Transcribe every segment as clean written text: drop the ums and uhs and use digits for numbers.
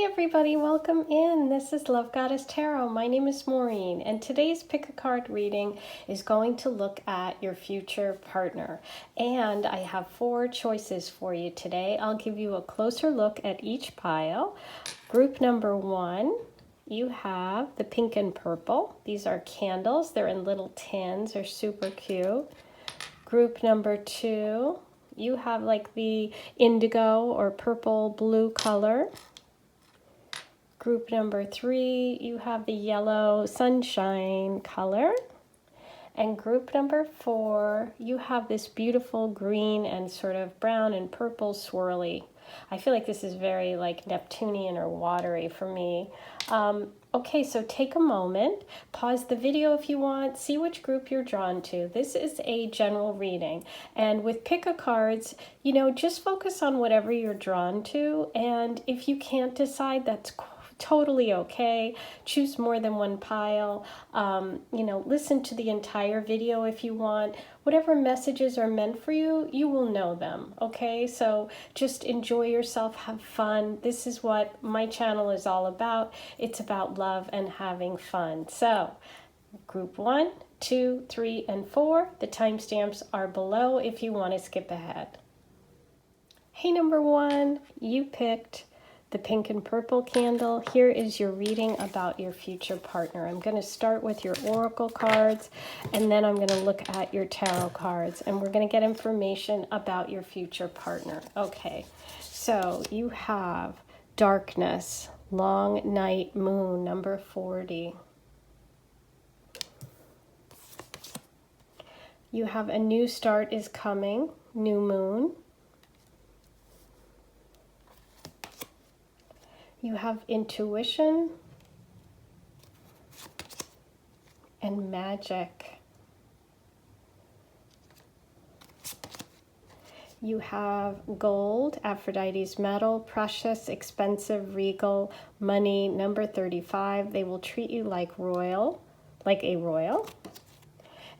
Hey everybody, welcome in. This is Love Goddess Tarot. My name is Maureen, and today's pick a card reading is going to look at your future partner. And I have 4 choices for you today. I'll give you a closer look at each pile. Group number 1, you have the pink and purple. These are candles. They're in little tins. They're super cute. Group number 2, you have like the indigo or purple blue color. Group number 3, you have the yellow sunshine color. And group number 4, you have this beautiful green and sort of brown and purple swirly. I feel like this is very like Neptunian or watery for me. Okay, so take a moment, pause the video if you want, see which group you're drawn to. This is a general reading. And with pick-a-cards, just focus on whatever you're drawn to. And if you can't decide, that's totally okay. Choose more than one pile. Listen to the entire video if you want. Whatever messages are meant for you, you will know them, okay? So just enjoy yourself, have fun. This is what my channel is all about. It's about love and having fun. So group 1, 2, 3, and 4. The timestamps are below if you want to skip ahead. Hey, number 1, you picked the pink and purple candle. Here is your reading about your future partner. I'm going to start with your oracle cards, and then I'm going to look at your tarot cards, and we're going to get information about your future partner. Okay, so you have darkness, long night moon, number 40. You have a new start is coming, new moon. You have intuition and magic. You have gold, Aphrodite's metal, precious, expensive, regal, money, number 35. They will treat you like a royal.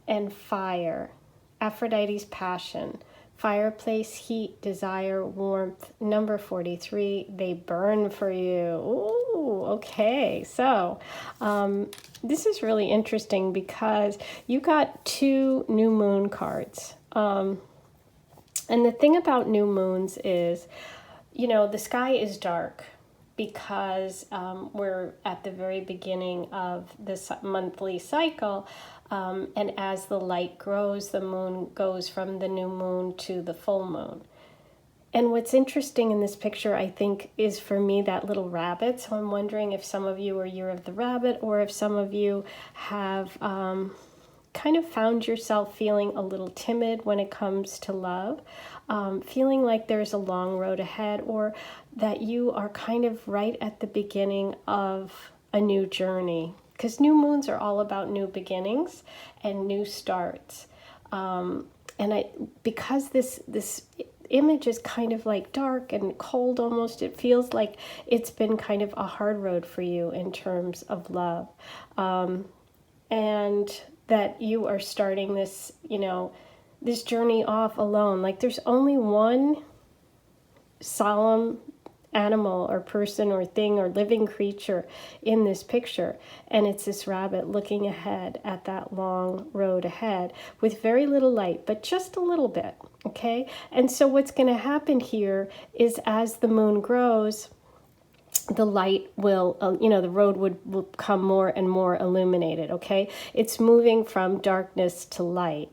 And fire, Aphrodite's passion. Fireplace, heat, desire, warmth, number 43, they burn for you. Ooh, okay. So this is really interesting because you got 2 new moon cards. And the thing about new moons is, the sky is dark because we're at the very beginning of this monthly cycle. And as the light grows, the moon goes from the new moon to the full moon. And what's interesting in this picture, I think, is for me that little rabbit. So I'm wondering if some of you are Year of the Rabbit, or if some of you have kind of found yourself feeling a little timid when it comes to love, feeling like there's a long road ahead, or that you are kind of right at the beginning of a new journey. Because new moons are all about new beginnings and new starts. Because this image is kind of like dark and cold almost, it feels like it's been kind of a hard road for you in terms of love. And that you are starting this, this journey off alone. Like there's only one solemn animal or person or thing or living creature in this picture, and it's this rabbit looking ahead at that long road ahead with very little light, but just a little bit. Okay, and so what's going to happen here is as the moon grows, the light will, the road will become more and more illuminated. Okay, it's moving from darkness to light.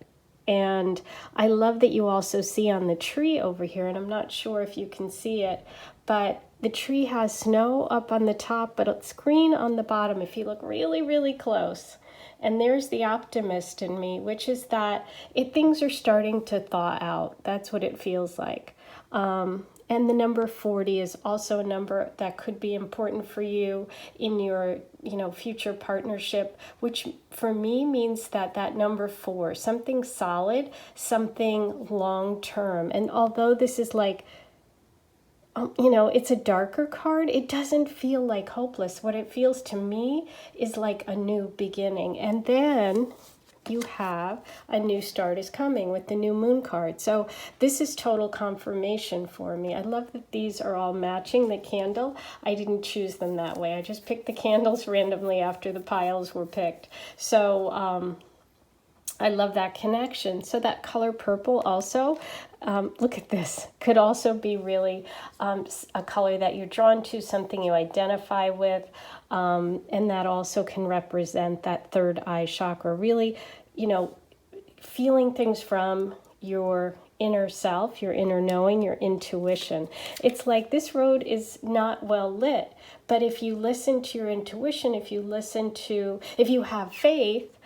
And I love that you also see on the tree over here, and I'm not sure if you can see it, but the tree has snow up on the top, but it's green on the bottom if you look really, really close. And there's the optimist in me, which is that things are starting to thaw out. That's what it feels like. And the number 40 is also a number that could be important for you in your, future partnership, which for me means that number 4, something solid, something long-term. And although this is like, it's a darker card, it doesn't feel like hopeless. What it feels to me is like a new beginning. And then you have a new start is coming with the new moon card. So this is total confirmation for me. I love that these are all matching the candle. I didn't choose them that way. I just picked the candles randomly after the piles were picked. So I love that connection. So that color purple also, look at this, could also be really a color that you're drawn to, something you identify with, and that also can represent that third eye chakra, really, you know, feeling things from your inner self, your inner knowing, your intuition. It's like this road is not well lit, but if you listen to your intuition, if you have faith,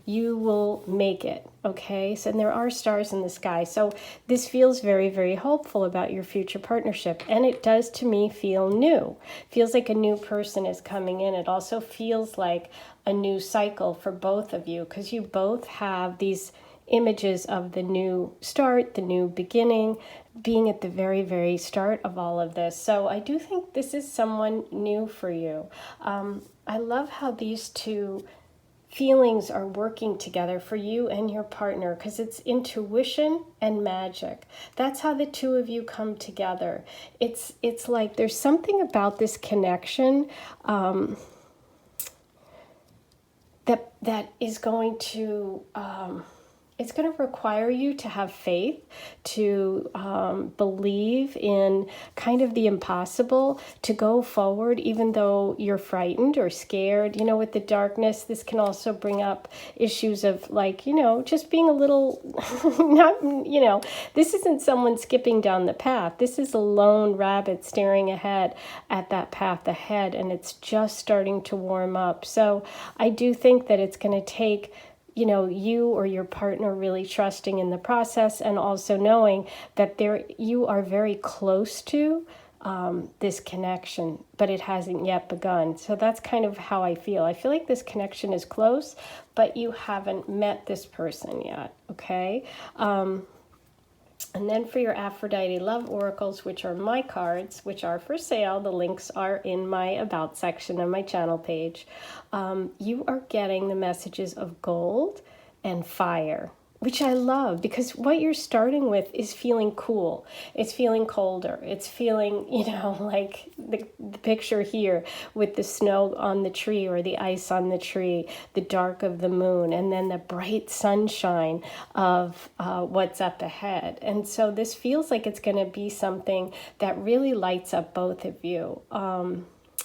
you will make it, okay? So, and there are stars in the sky. So this feels very, very hopeful about your future partnership. And it does, to me, feel new. Feels like a new person is coming in. It also feels like a new cycle for both of you, because you both have these images of the new start, the new beginning, being at the very, very start of all of this. So I do think this is someone new for you. I love how these two feelings are working together for you and your partner, because it's intuition and magic. That's how the two of you come together. It's like there's something about this connection that is going to it's going to require you to have faith, to believe in kind of the impossible, to go forward even though you're frightened or scared. You know, with the darkness, this can also bring up issues of like, you know, just being a little, not, you know, this isn't someone skipping down the path. This is a lone rabbit staring ahead at that path ahead, and it's just starting to warm up. So I do think that it's going to take, you know, you or your partner really trusting in the process, and also knowing that you are very close to this connection, but it hasn't yet begun. So that's kind of how I feel. I feel like this connection is close, but you haven't met this person yet, okay? And then for your Aphrodite Love Oracles, which are my cards, which are for sale, the links are in my About section on my channel page, you are getting the messages of gold and fire, which I love, because what you're starting with is feeling cool. It's feeling colder. It's feeling, you know, like the picture here with the snow on the tree or the ice on the tree, the dark of the moon, and then the bright sunshine of what's up ahead. And so this feels like it's going to be something that really lights up both of you.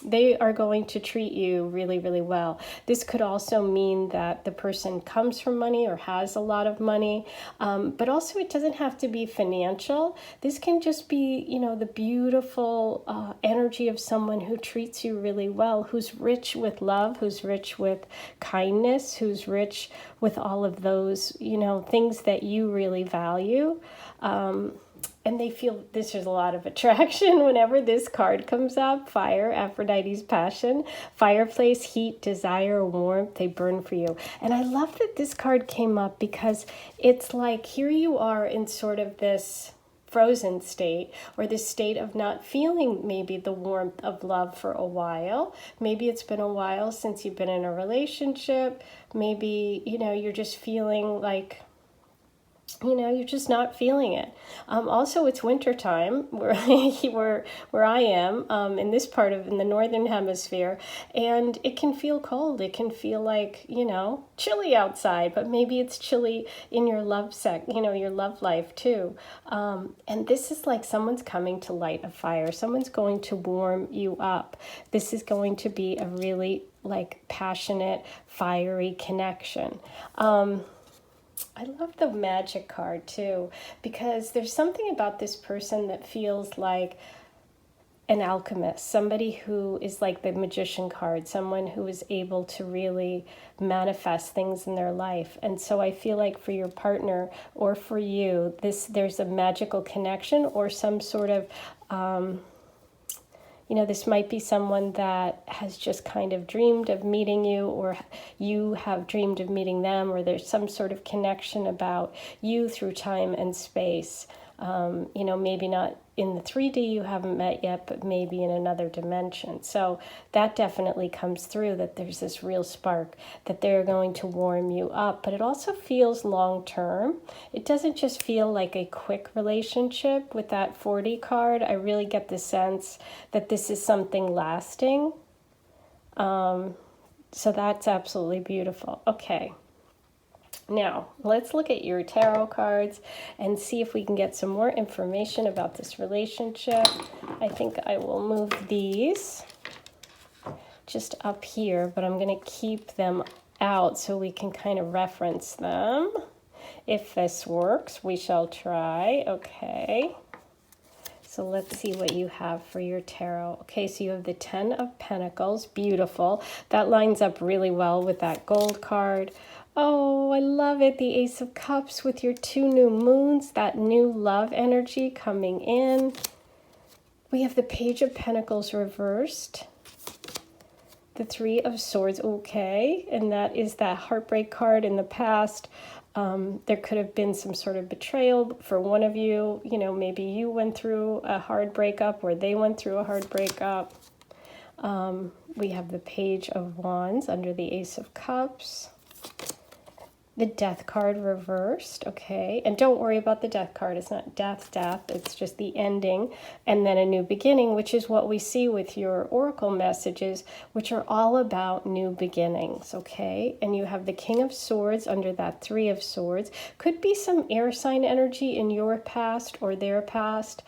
They are going to treat you really, really well. This could also mean that the person comes from money or has a lot of money, but also it doesn't have to be financial. This can just be, you know, the beautiful energy of someone who treats you really well, who's rich with love, who's rich with kindness, who's rich with all of those, you know, things that you really value. And they feel there's a lot of attraction whenever this card comes up. Fire, Aphrodite's passion, fireplace, heat, desire, warmth, they burn for you. And I love that this card came up, because it's like here you are in sort of this frozen state, or this state of not feeling maybe the warmth of love for a while. Maybe it's been a while since you've been in a relationship. Maybe, you know, you're just feeling like, you know, you're just not feeling it. Also, it's winter time where I am in this part of in the northern hemisphere, and it can feel cold. It can feel like, you know, chilly outside, but maybe it's chilly in your your love life too. And this is like someone's coming to light a fire. Someone's going to warm you up. This is going to be a really like passionate, fiery connection. I love the magic card too, because there's something about this person that feels like an alchemist, somebody who is like the magician card, someone who is able to really manifest things in their life. And so I feel like for your partner or for you, there's a magical connection, or some sort of you know, this might be someone that has just kind of dreamed of meeting you, or you have dreamed of meeting them, or there's some sort of connection about you through time and space. You know, maybe not in the 3D you haven't met yet, but maybe in another dimension. So that definitely comes through, that there's this real spark, that they're going to warm you up. But it also feels long term. It doesn't just feel like a quick relationship with that 40 card. I really get the sense that this is something lasting. So that's absolutely beautiful. Okay. Now, let's look at your tarot cards and see if we can get some more information about this relationship. I think I will move these just up here, but I'm going to keep them out so we can kind of reference them. If this works, we shall try. Okay. So let's see what you have for your tarot. Okay, so you have the 10 of Pentacles. Beautiful. That lines up really well with that gold card. Oh, I love it. The Ace of Cups with your 2 new moons, that new love energy coming in. We have the Page of Pentacles reversed. The 3 of Swords, okay. And that is that heartbreak card in the past. There could have been some sort of betrayal for one of you. You know, maybe you went through a hard breakup or they went through a hard breakup. We have the Page of Wands under the Ace of Cups. The Death card reversed, okay. And don't worry about the Death card. It's not death. It's just the ending and then a new beginning, which is what we see with your oracle messages, which are all about new beginnings, okay. And you have the King of Swords under that 3 of Swords. Could be some air sign energy in your past or their past.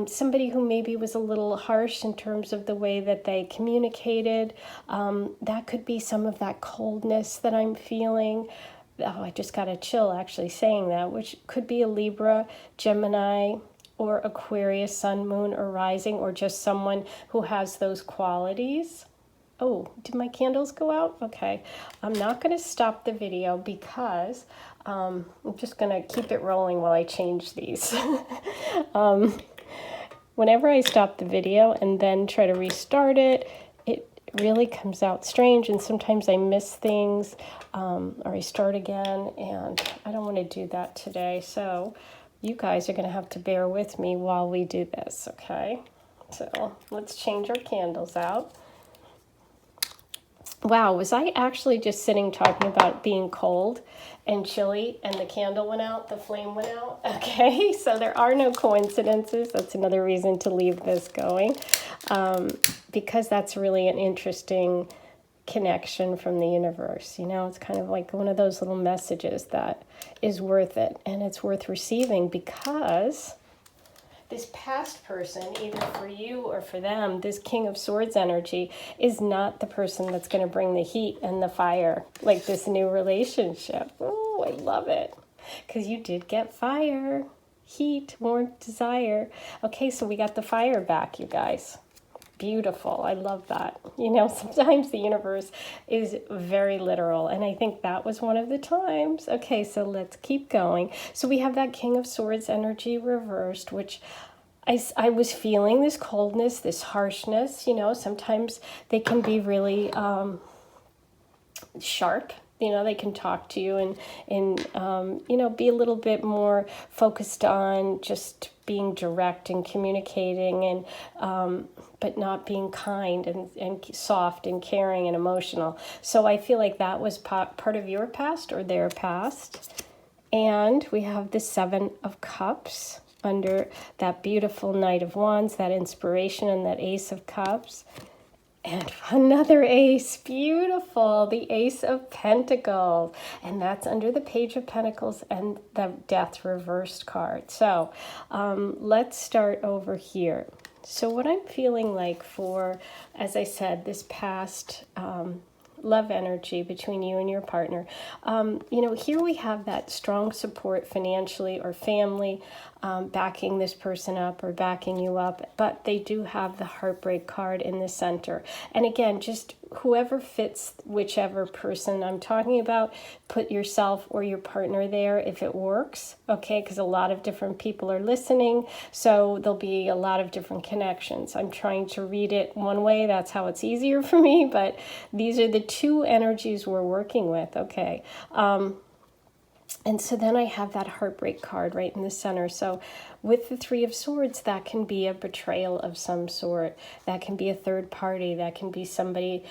Somebody who maybe was a little harsh in terms of the way that they communicated. That could be some of that coldness that I'm feeling. Oh, I just got a chill actually saying that, which could be a Libra, Gemini, or Aquarius, Sun, Moon, or Rising, or just someone who has those qualities. Oh, did my candles go out? Okay. I'm not going to stop the video because I'm just going to keep it rolling while I change these. Whenever I stop the video and then try to restart it, it really comes out strange, and sometimes I miss things, or I start again, and I don't want to do that today. So you guys are going to have to bear with me while we do this, okay? So let's change our candles out. Wow, was I actually just sitting talking about being cold and chilly and the candle went out, the flame went out? Okay, so there are no coincidences. That's another reason to leave this going, because that's really an interesting connection from the universe. You know, it's kind of like one of those little messages that is worth it, and it's worth receiving, because this past person, either for you or for them, this King of Swords energy is not the person that's going to bring the heat and the fire, like this new relationship. Oh, I love it. Because you did get fire, heat, warmth, desire. Okay, so we got the fire back, you guys. Beautiful. I love that. You know, sometimes the universe is very literal, and I think that was one of the times. Okay, so let's keep going. So we have that King of Swords energy reversed, which I was feeling this coldness, this harshness. You know, sometimes they can be really sharp. You know, they can talk to you and you know, be a little bit more focused on just being direct and communicating, and but not being kind and soft and caring and emotional. So I feel like that was part of your past or their past. And we have the 7 of Cups under that beautiful Knight of Wands, that inspiration, and that Ace of Cups. And another ace, beautiful, the Ace of Pentacles, and that's under the Page of Pentacles and the Death reversed card. So let's start over here. So what I'm feeling like for, as I said, this past love energy between you and your partner, you know, here we have that strong support financially or family, backing this person up or backing you up, but they do have the heartbreak card in the center. And again, just whoever fits whichever person I'm talking about, put yourself or your partner there if it works, okay? Because a lot of different people are listening, so there'll be a lot of different connections. I'm trying to read it one way, that's how it's easier for me, but these are the two energies we're working with, okay? And so then I have that heartbreak card right in the center. So with the Three of Swords, that can be a betrayal of some sort. That can be a third party. That can be somebody,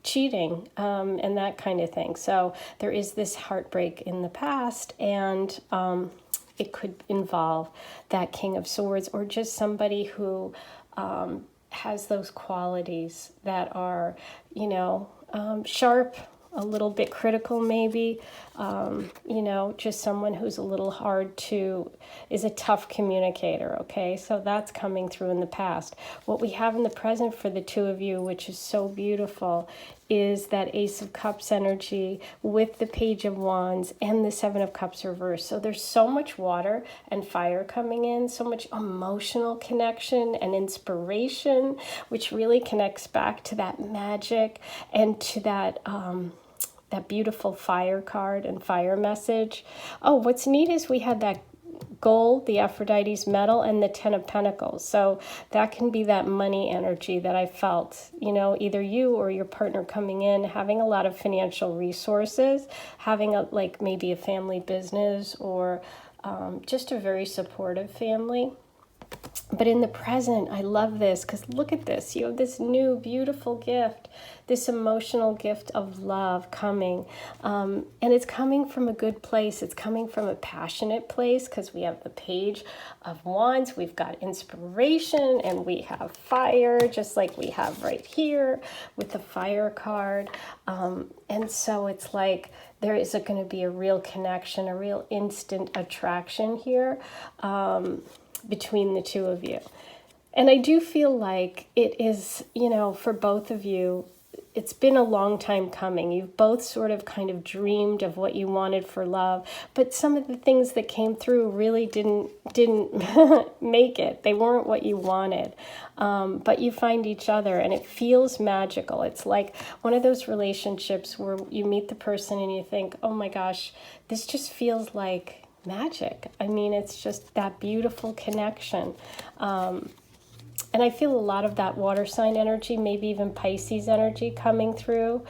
cheating, and that kind of thing. So there is this heartbreak in the past, and it could involve that King of Swords, or just somebody who has those qualities that are, sharp, a little bit critical maybe, just someone who's a little is a tough communicator, okay? So that's coming through in the past. What we have in the present for the two of you, which is so beautiful, is that Ace of Cups energy with the Page of Wands and the Seven of Cups reversed. So there's so much water and fire coming in, so much emotional connection and inspiration, which really connects back to that magic and to that beautiful fire card and fire message. Oh, what's neat is we had that gold, the Aphrodite's medal, and the Ten of Pentacles. So that can be that money energy that I felt, either you or your partner coming in, having a lot of financial resources, having maybe a family business, or just a very supportive family. But in the present, I love this because look at this. You have this new beautiful gift, this emotional gift of love coming. And it's coming from a good place. It's coming from a passionate place because we have the Page of Wands. We've got inspiration and we have fire, just like we have right here with the fire card. And so it's like there is going to be a real connection, a real instant attraction here. Between the two of you. And I do feel like it is, for both of you, it's been a long time coming. You've both sort of kind of dreamed of what you wanted for love, but some of the things that came through really didn't make it. They weren't what you wanted. But you find each other and it feels magical. It's like one of those relationships where you meet the person and you think, oh my gosh, this just feels like magic. I mean, it's just that beautiful connection. And I feel a lot of that water sign energy, maybe even Pisces energy coming through.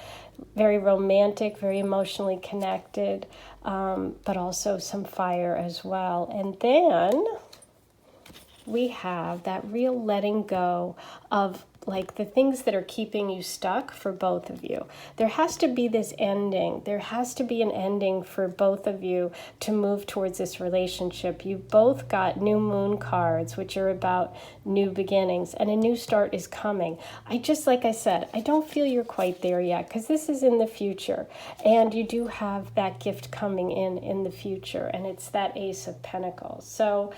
Very romantic, very emotionally connected, but also some fire as well. And then we have that real letting go of the things that are keeping you stuck for both of you. There has to be this ending. There has to be an ending for both of you to move towards this relationship. You've both got new moon cards, which are about new beginnings, and a new start is coming. Like I said, I don't feel you're quite there yet because this is in the future, and you do have that gift coming in the future, and it's that Ace of Pentacles. So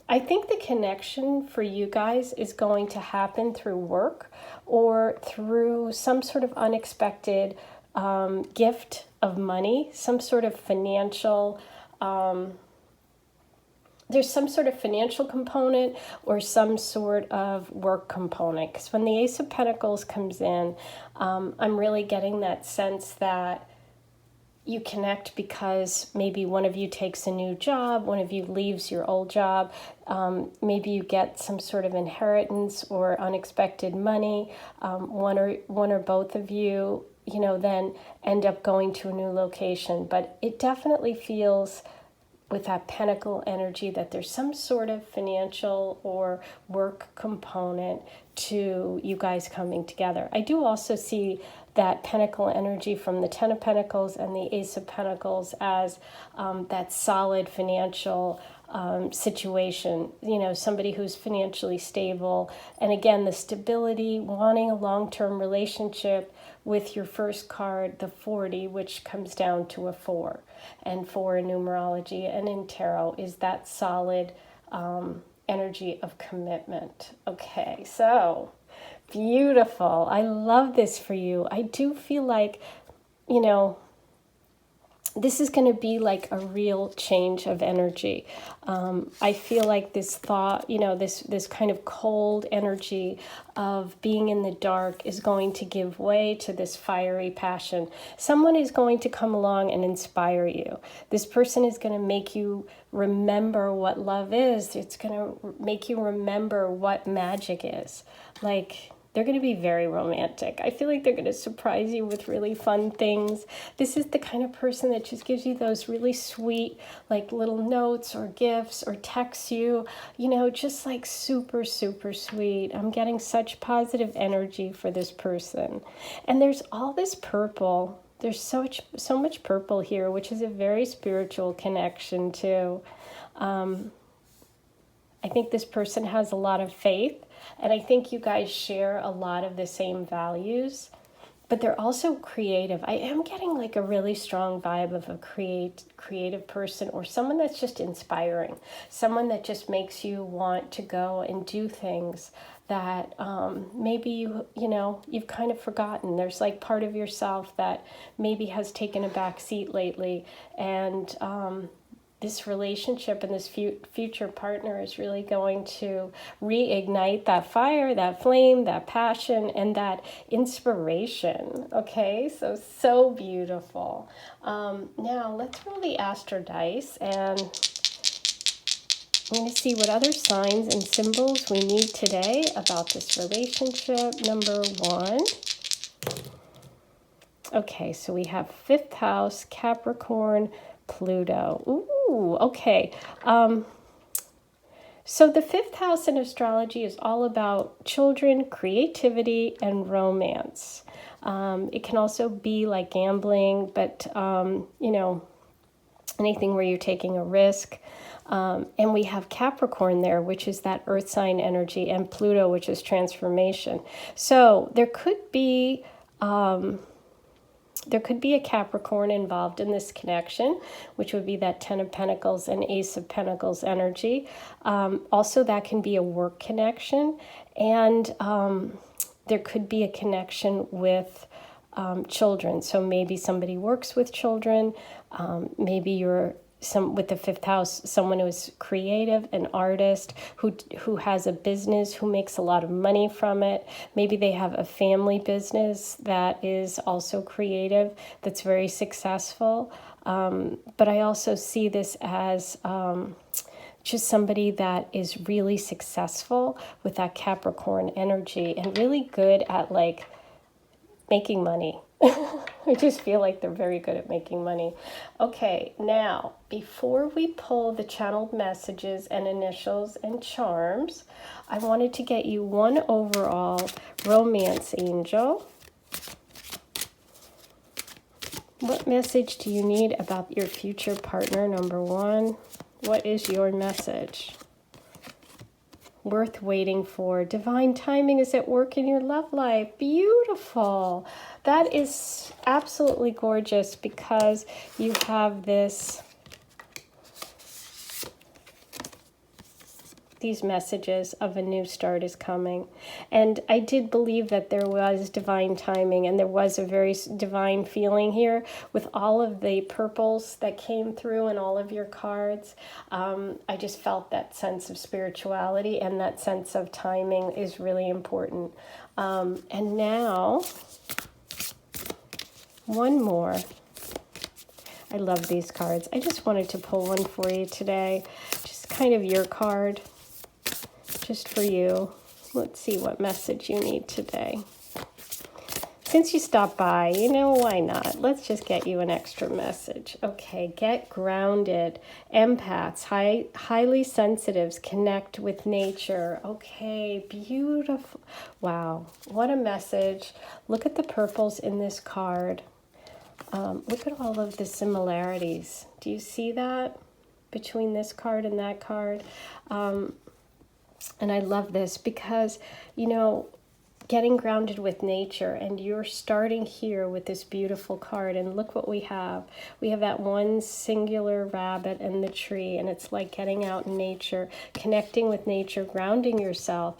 I think the connection for you guys is going to happen through work or through some sort of unexpected gift of money, some sort of financial, there's some sort of financial component or some sort of work component. Because when the Ace of Pentacles comes in, I'm really getting that sense that you connect because maybe one of you takes a new job, one of you leaves your old job, maybe you get some sort of inheritance or unexpected money, one or both of you, then end up going to a new location. But it definitely feels with that pentacle energy that there's some sort of financial or work component to you guys coming together. I do also see that pentacle energy from the Ten of Pentacles and the Ace of Pentacles as that solid financial situation, somebody who's financially stable. And again, the stability, wanting a long-term relationship with your first card, the 40, which comes down to a 4. And 4 in numerology and in tarot is that solid energy of commitment. Okay, so beautiful. I love this for you. I do feel like, this is going to be like a real change of energy. I feel like this thought, this kind of cold energy of being in the dark is going to give way to this fiery passion. Someone is going to come along and inspire you. This person is going to make you remember what love is. It's going to make you remember what magic is. Like, They're going to be very romantic. I feel like they're going to surprise you with really fun things. This is the kind of person that just gives you those really sweet, like little notes or gifts or texts you, you know, just like super, super sweet. I'm getting such positive energy for this person. And there's all this purple. There's so much purple here, which is a very spiritual connection too. I think this person has a lot of faith, and I think you guys share a lot of the same values, but they're also creative. I am getting like a really strong vibe of a creative person, or someone that's just inspiring, someone that just makes you want to go and do things that maybe you've kind of forgotten. There's like part of yourself that maybe has taken a back seat lately, and this relationship and this future partner is really going to reignite that fire, that flame, that passion, and that inspiration. Okay, so beautiful. Now let's roll the Astro dice, and I'm going to see what other signs and symbols we need today about this relationship. Number 1. Okay, so we have 5th house, Capricorn, Pluto. Ooh, okay. So the 5th house in astrology is all about children, creativity, and romance. It can also be like gambling, but, anything where you're taking a risk. And we have Capricorn there, which is that earth sign energy, and Pluto, which is transformation. So there could be a Capricorn involved in this connection, which would be that 10 of Pentacles and Ace of Pentacles energy. Also, that can be a work connection, and there could be a connection with children. So maybe somebody works with children. Maybe you're with the 5th house, someone who is creative, an artist who has a business, who makes a lot of money from it. Maybe they have a family business that is also creative, that's very successful. But I also see this as just somebody that is really successful with that Capricorn energy and really good at like making money. I just feel like they're very good at making money. Okay, now, before we pull the channeled messages and initials and charms, I wanted to get you one overall romance angel. What message do you need about your future partner, number 1? What is your message? Worth waiting for. Divine timing is at work in your love life. Beautiful. That is absolutely gorgeous, because you have these messages of a new start is coming. And I did believe that there was divine timing, and there was a very divine feeling here with all of the purples that came through in all of your cards. I just felt that sense of spirituality, and that sense of timing is really important. And now, one more. I love these cards. I just wanted to pull one for you today. Just kind of your card. Just for you. Let's see what message you need today. Since you stopped by, why not? Let's just get you an extra message. Okay, get grounded. Empaths, highly sensitives, connect with nature. Okay, beautiful. Wow, what a message. Look at the purples in this card. Look at all of the similarities. Do you see that between this card and that card? And I love this because, getting grounded with nature, and you're starting here with this beautiful card, and look what we have. We have that one singular rabbit in the tree, and it's like getting out in nature, connecting with nature, grounding yourself.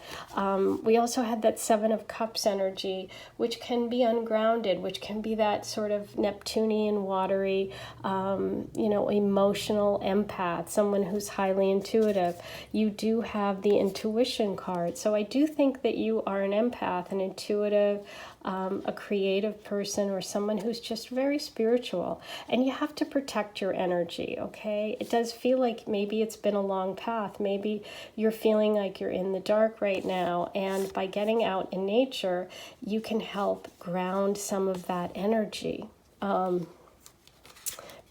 We also had that 7 of Cups energy, which can be ungrounded, which can be that sort of Neptunian, watery, emotional empath, someone who's highly intuitive. You do have the intuition card, so I do think that you are an empath. empath, an intuitive, a creative person, or someone who's just very spiritual. And you have to protect your energy, okay? It does feel like maybe it's been a long path. Maybe you're feeling like you're in the dark right now. And by getting out in nature, you can help ground some of that energy.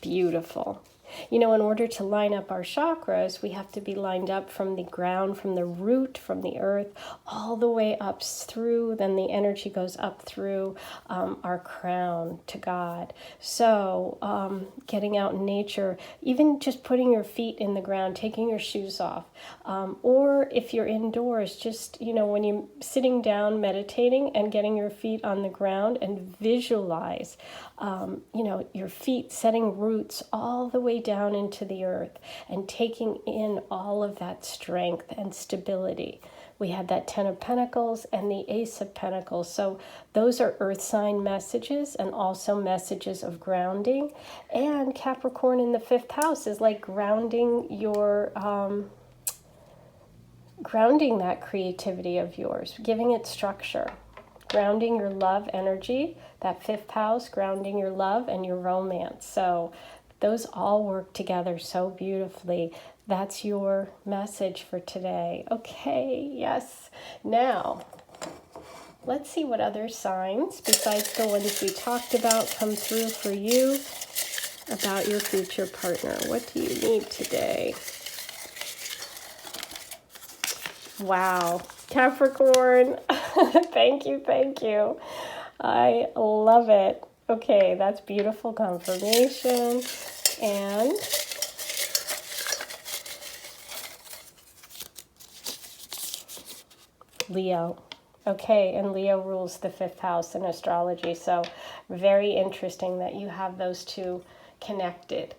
Beautiful. You know, in order to line up our chakras, we have to be lined up from the ground, from the root, from the earth, all the way up through. Then the energy goes up through our crown to God. So getting out in nature, even just putting your feet in the ground, taking your shoes off. Or if you're indoors, just, you know, when you're sitting down meditating and getting your feet on the ground and visualize, you know, your feet setting roots all the way down into the earth and taking in all of that strength and stability. We had that Ten of Pentacles and the Ace of Pentacles. So those are earth sign messages and also messages of grounding. And Capricorn in the 5th house is like grounding your, grounding that creativity of yours, giving it structure. Grounding your love energy, that 5th house, grounding your love and your romance. So those all work together so beautifully. That's your message for today. Okay, yes. Now, let's see what other signs, besides the ones we talked about, come through for you about your future partner. What do you need today? Wow, Capricorn. Thank you, thank you. I love it. Okay, that's beautiful confirmation. And Leo. Okay, and Leo rules the 5th house in astrology. So very interesting that you have those two connected.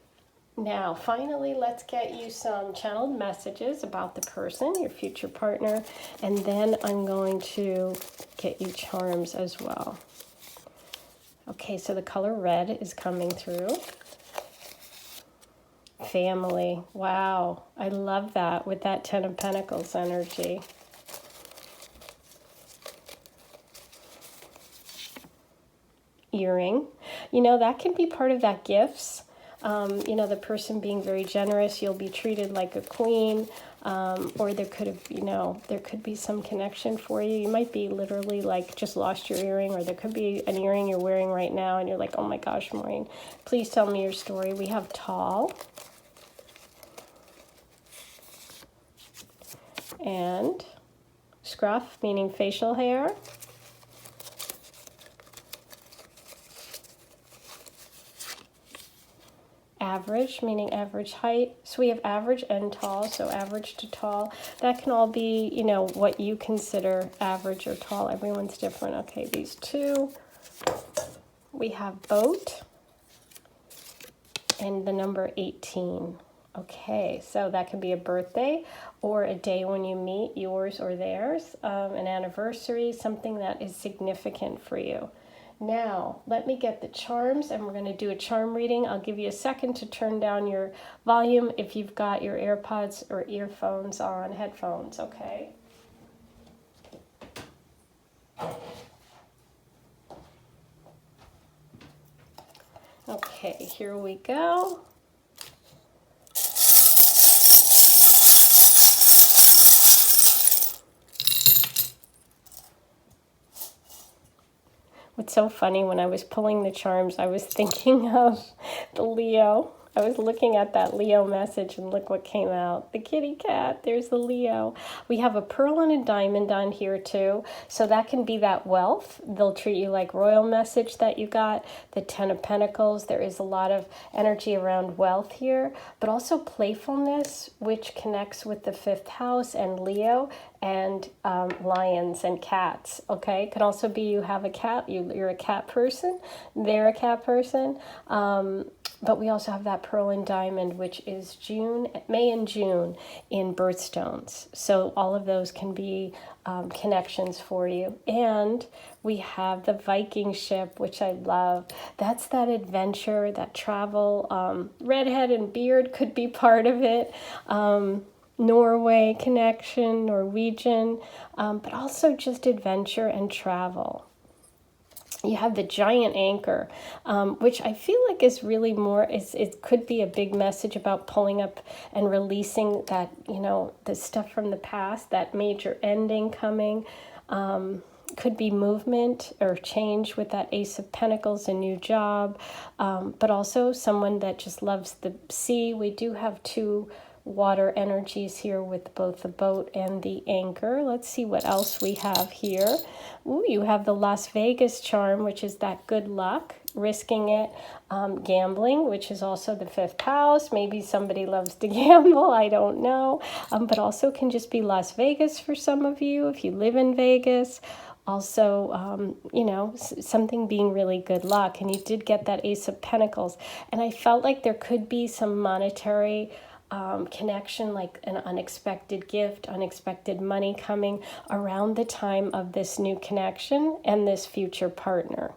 Now, finally, let's get you some channeled messages about the person, your future partner, and then I'm going to get you charms as well. Okay, so the color red is coming through. Family. Wow, I love that with that Ten of Pentacles energy. Earring. You know, that can be part of that gifts. You know, the person being very generous, you'll be treated like a queen, or there could have, you know, there could be some connection for you. You might be literally like just lost your earring, or there could be an earring you're wearing right now and you're like, oh my gosh, Maureen, please tell me your story. We have tall and scruff, meaning facial hair. Average, meaning average height. So we have average and tall, so average to tall. That can all be, you know, what you consider average or tall. Everyone's different. Okay, these two. We have boat and the number 18. Okay, so that could be a birthday or a day when you meet, yours or theirs, an anniversary, something that is significant for you. Now, let me get the charms, and we're going to do a charm reading. I'll give you a second to turn down your volume if you've got your AirPods or earphones on, headphones, okay? Okay, here we go. What's so funny, when I was pulling the charms, I was thinking of the Leo. I was looking at that Leo message and look what came out. The kitty cat, there's the Leo. We have a pearl and a diamond on here too. So that can be that wealth. They'll treat you like royal message that you got. The Ten of Pentacles, there is a lot of energy around wealth here, but also playfulness, which connects with the 5th house and Leo and lions and cats, okay? Could also be you have a cat, you're a cat person, they're a cat person. But we also have that pearl and diamond, which is May and June in birthstones. So all of those can be connections for you. And we have the Viking ship, which I love. That's that adventure, that travel. Redhead and beard could be part of it. Norway connection, Norwegian, but also just adventure and travel. You have the giant anchor, which I feel like is really more, it could be a big message about pulling up and releasing that, the stuff from the past, that major ending coming. Could be movement or change with that Ace of Pentacles, a new job, but also someone that just loves the sea. We do have two water energies here with both the boat and the anchor. Let's see what else we have here. Ooh, you have the Las Vegas charm, which is that good luck, risking it, gambling, which is also the fifth house. Maybe somebody loves to gamble, I don't know, but also can just be Las Vegas for some of you if you live in Vegas. Also, something being really good luck. And you did get that Ace of Pentacles. And I felt like there could be some monetary connection, like an unexpected gift, unexpected money coming around the time of this new connection and this future partner.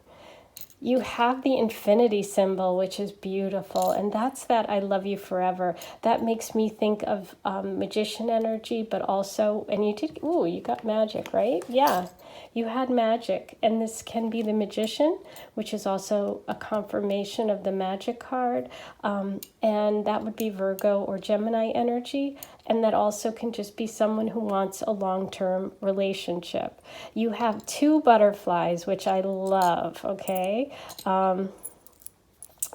You have the infinity symbol, which is beautiful, and that's that I love you forever. That makes me think of magician energy, but also, and you got magic, right? Yeah, you had magic, and this can be the magician, which is also a confirmation of the magic card, and that would be Virgo or Gemini energy, and that also can just be someone who wants a long-term relationship. You have two butterflies, which I love, okay?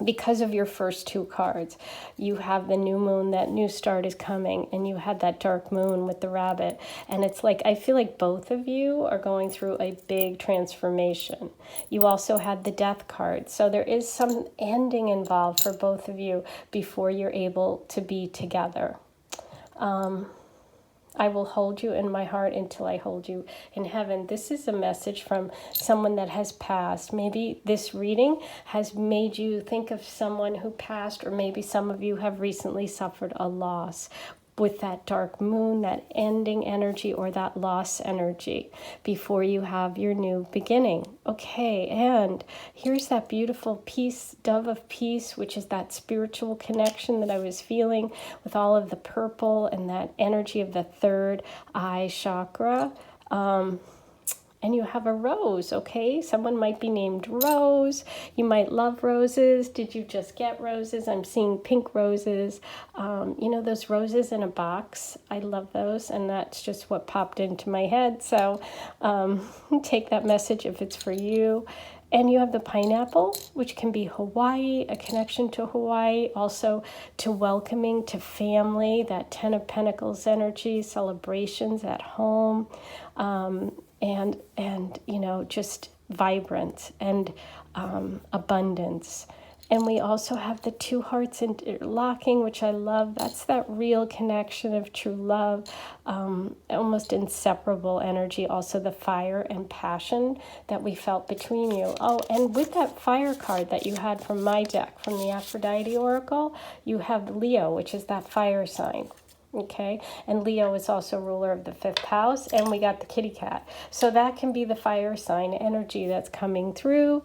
Because of your first two cards. You have the new moon, that new start is coming, and you had that dark moon with the rabbit. And it's like, I feel like both of you are going through a big transformation. You also had the death card. So there is some ending involved for both of you before you're able to be together. I will hold you in my heart until I hold you in heaven. This is a message from someone that has passed. Maybe this reading has made you think of someone who passed, or maybe some of you have recently suffered a loss with that dark moon, that ending energy, or that loss energy before you have your new beginning. Okay, and here's that beautiful peace, dove of peace, which is that spiritual connection that I was feeling with all of the purple and that energy of the third eye chakra. And you have a rose, okay? Someone might be named Rose. You might love roses. Did you just get roses? I'm seeing pink roses. Those roses in a box. I love those, and that's just what popped into my head. So take that message if it's for you. And you have the pineapple, which can be Hawaii, a connection to Hawaii, also to welcoming, to family, that Ten of Pentacles energy, celebrations at home. And just vibrance and abundance. And we also have the two hearts interlocking, which I love. That's that real connection of true love, almost inseparable energy. Also the fire and passion that we felt between you. Oh, and with that fire card that you had from my deck, from the Aphrodite Oracle, you have Leo, which is that fire sign. Okay, and Leo is also ruler of the fifth house, and we got the kitty cat. So that can be the fire sign energy that's coming through.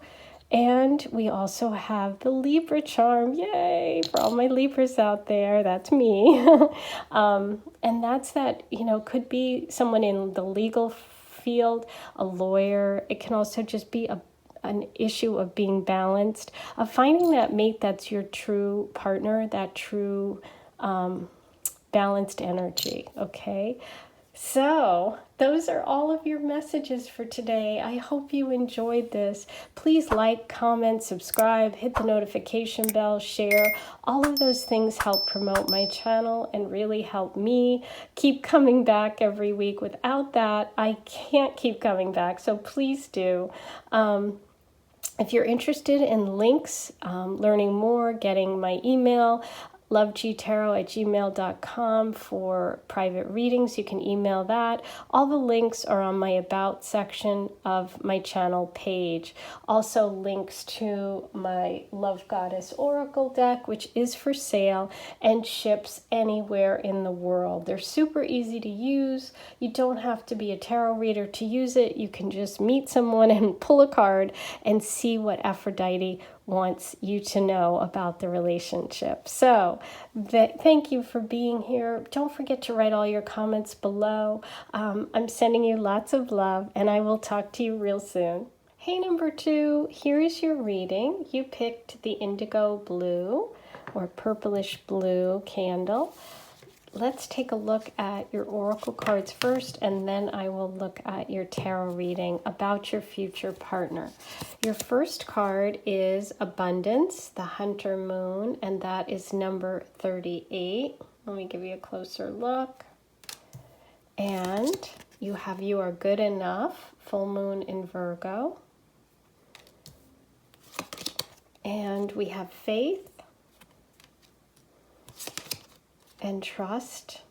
And we also have the Libra charm. Yay, for all my Libras out there, that's me. And that's that, could be someone in the legal field, a lawyer. It can also just be an issue of being balanced, of finding that mate that's your true partner, that true balanced energy, okay? So those are all of your messages for today. I hope you enjoyed this. Please like, comment, subscribe, hit the notification bell, share. All of those things help promote my channel and really help me keep coming back every week. Without that, I can't keep coming back, so please do. If you're interested in links, learning more, getting my email, lovegtarot@gmail.com for private readings. You can email that. All the links are on my About section of my channel page. Also links to my Love Goddess Oracle deck, which is for sale and ships anywhere in the world. They're super easy to use. You don't have to be a tarot reader to use it. You can just meet someone and pull a card and see what Aphrodite wants you to know about the relationship. So thank you for being here. Don't forget to write all your comments below. I'm sending you lots of love, and I will talk to you real soon. Hey, number 2, here is your reading. You picked the indigo blue or purplish blue candle. Let's take a look at your oracle cards first, and then I will look at your tarot reading about your future partner. Your first card is Abundance, the Hunter Moon, and that is number 38. Let me give you a closer look. And you have You Are Good Enough, full moon in Virgo. And we have Faith and Trust,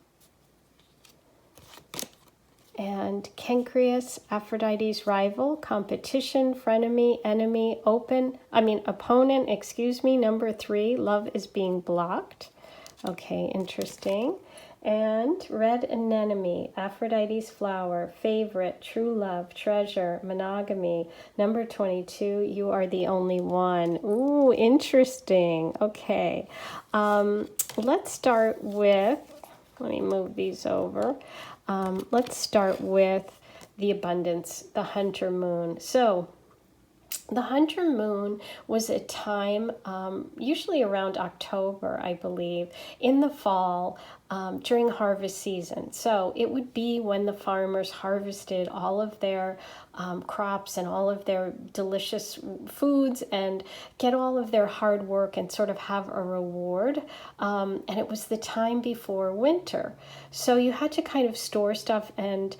and Cancreus, Aphrodite's rival, competition, frenemy, enemy, opponent, number 3, love is being blocked. Okay, interesting. And red anemone, Aphrodite's flower, favorite, true love, treasure, monogamy, number 22, you are the only one. Ooh, interesting. Okay. Let's start with, let me move these over. Let's start with the Abundance, the Hunter Moon. So the Hunter Moon was a time, usually around October, I believe, in the fall, during harvest season. So it would be when the farmers harvested all of their crops and all of their delicious foods and get all of their hard work and sort of have a reward. And it was the time before winter. So you had to kind of store stuff and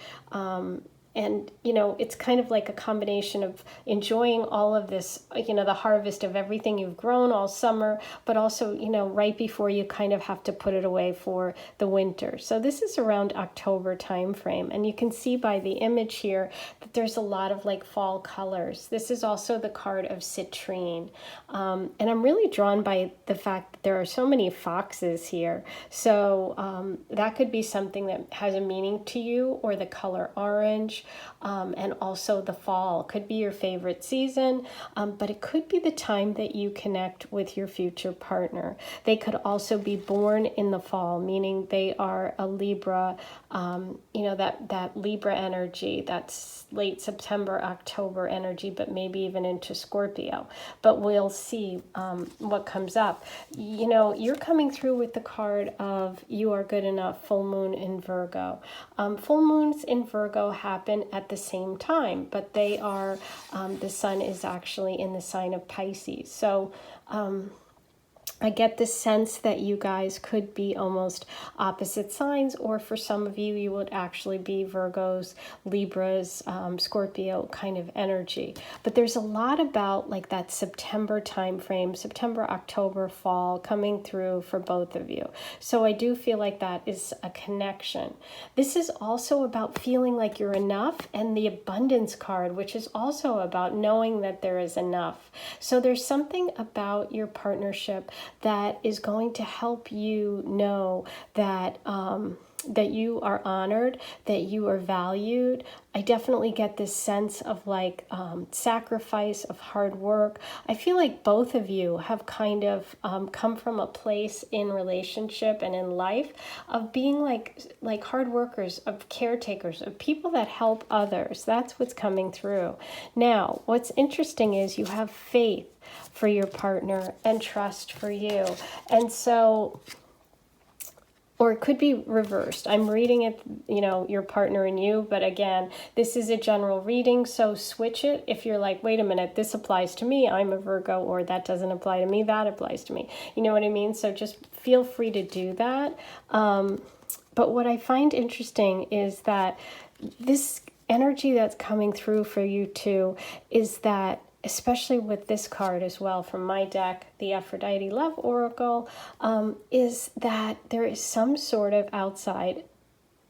it's kind of like a combination of enjoying all of this, the harvest of everything you've grown all summer, but also, right before you kind of have to put it away for the winter. So this is around October time frame. And you can see by the image here that there's a lot of like fall colors. This is also the card of citrine. And I'm really drawn by the fact that there are so many foxes here. So that could be something that has a meaning to you, or the color orange. And also the fall could be your favorite season, but it could be the time that you connect with your future partner. They could also be born in the fall, meaning they are a Libra, that Libra energy, that's late September, October energy, but maybe even into Scorpio. But we'll see what comes up. You're coming through with the card of You Are Good Enough, full moon in Virgo. Full moons in Virgo happen at the same time, but they are, the sun is actually in the sign of Pisces. So I get the sense that you guys could be almost opposite signs, or for some of you, you would actually be Virgos, Libras, Scorpio kind of energy. But there's a lot about like that September time frame, September, October, fall coming through for both of you. So I do feel like that is a connection. This is also about feeling like you're enough, and the Abundance card, which is also about knowing that there is enough. So there's something about your partnership that is going to help you know that that you are honored, that you are valued. I definitely get this sense of like sacrifice, of hard work. I feel like both of you have kind of come from a place in relationship and in life of being like hard workers, of caretakers, of people that help others. That's what's coming through. Now, what's interesting is you have faith for your partner and trust for you. And so, or it could be reversed. I'm reading it, your partner and you, but again, this is a general reading, so switch it if you're like, wait a minute, this applies to me, I'm a Virgo, or that doesn't apply to me, that applies to me. You know what I mean? So just feel free to do that. But what I find interesting is that this energy that's coming through for you too is that, especially with this card as well from my deck, the Aphrodite Love Oracle, is that there is some sort of outside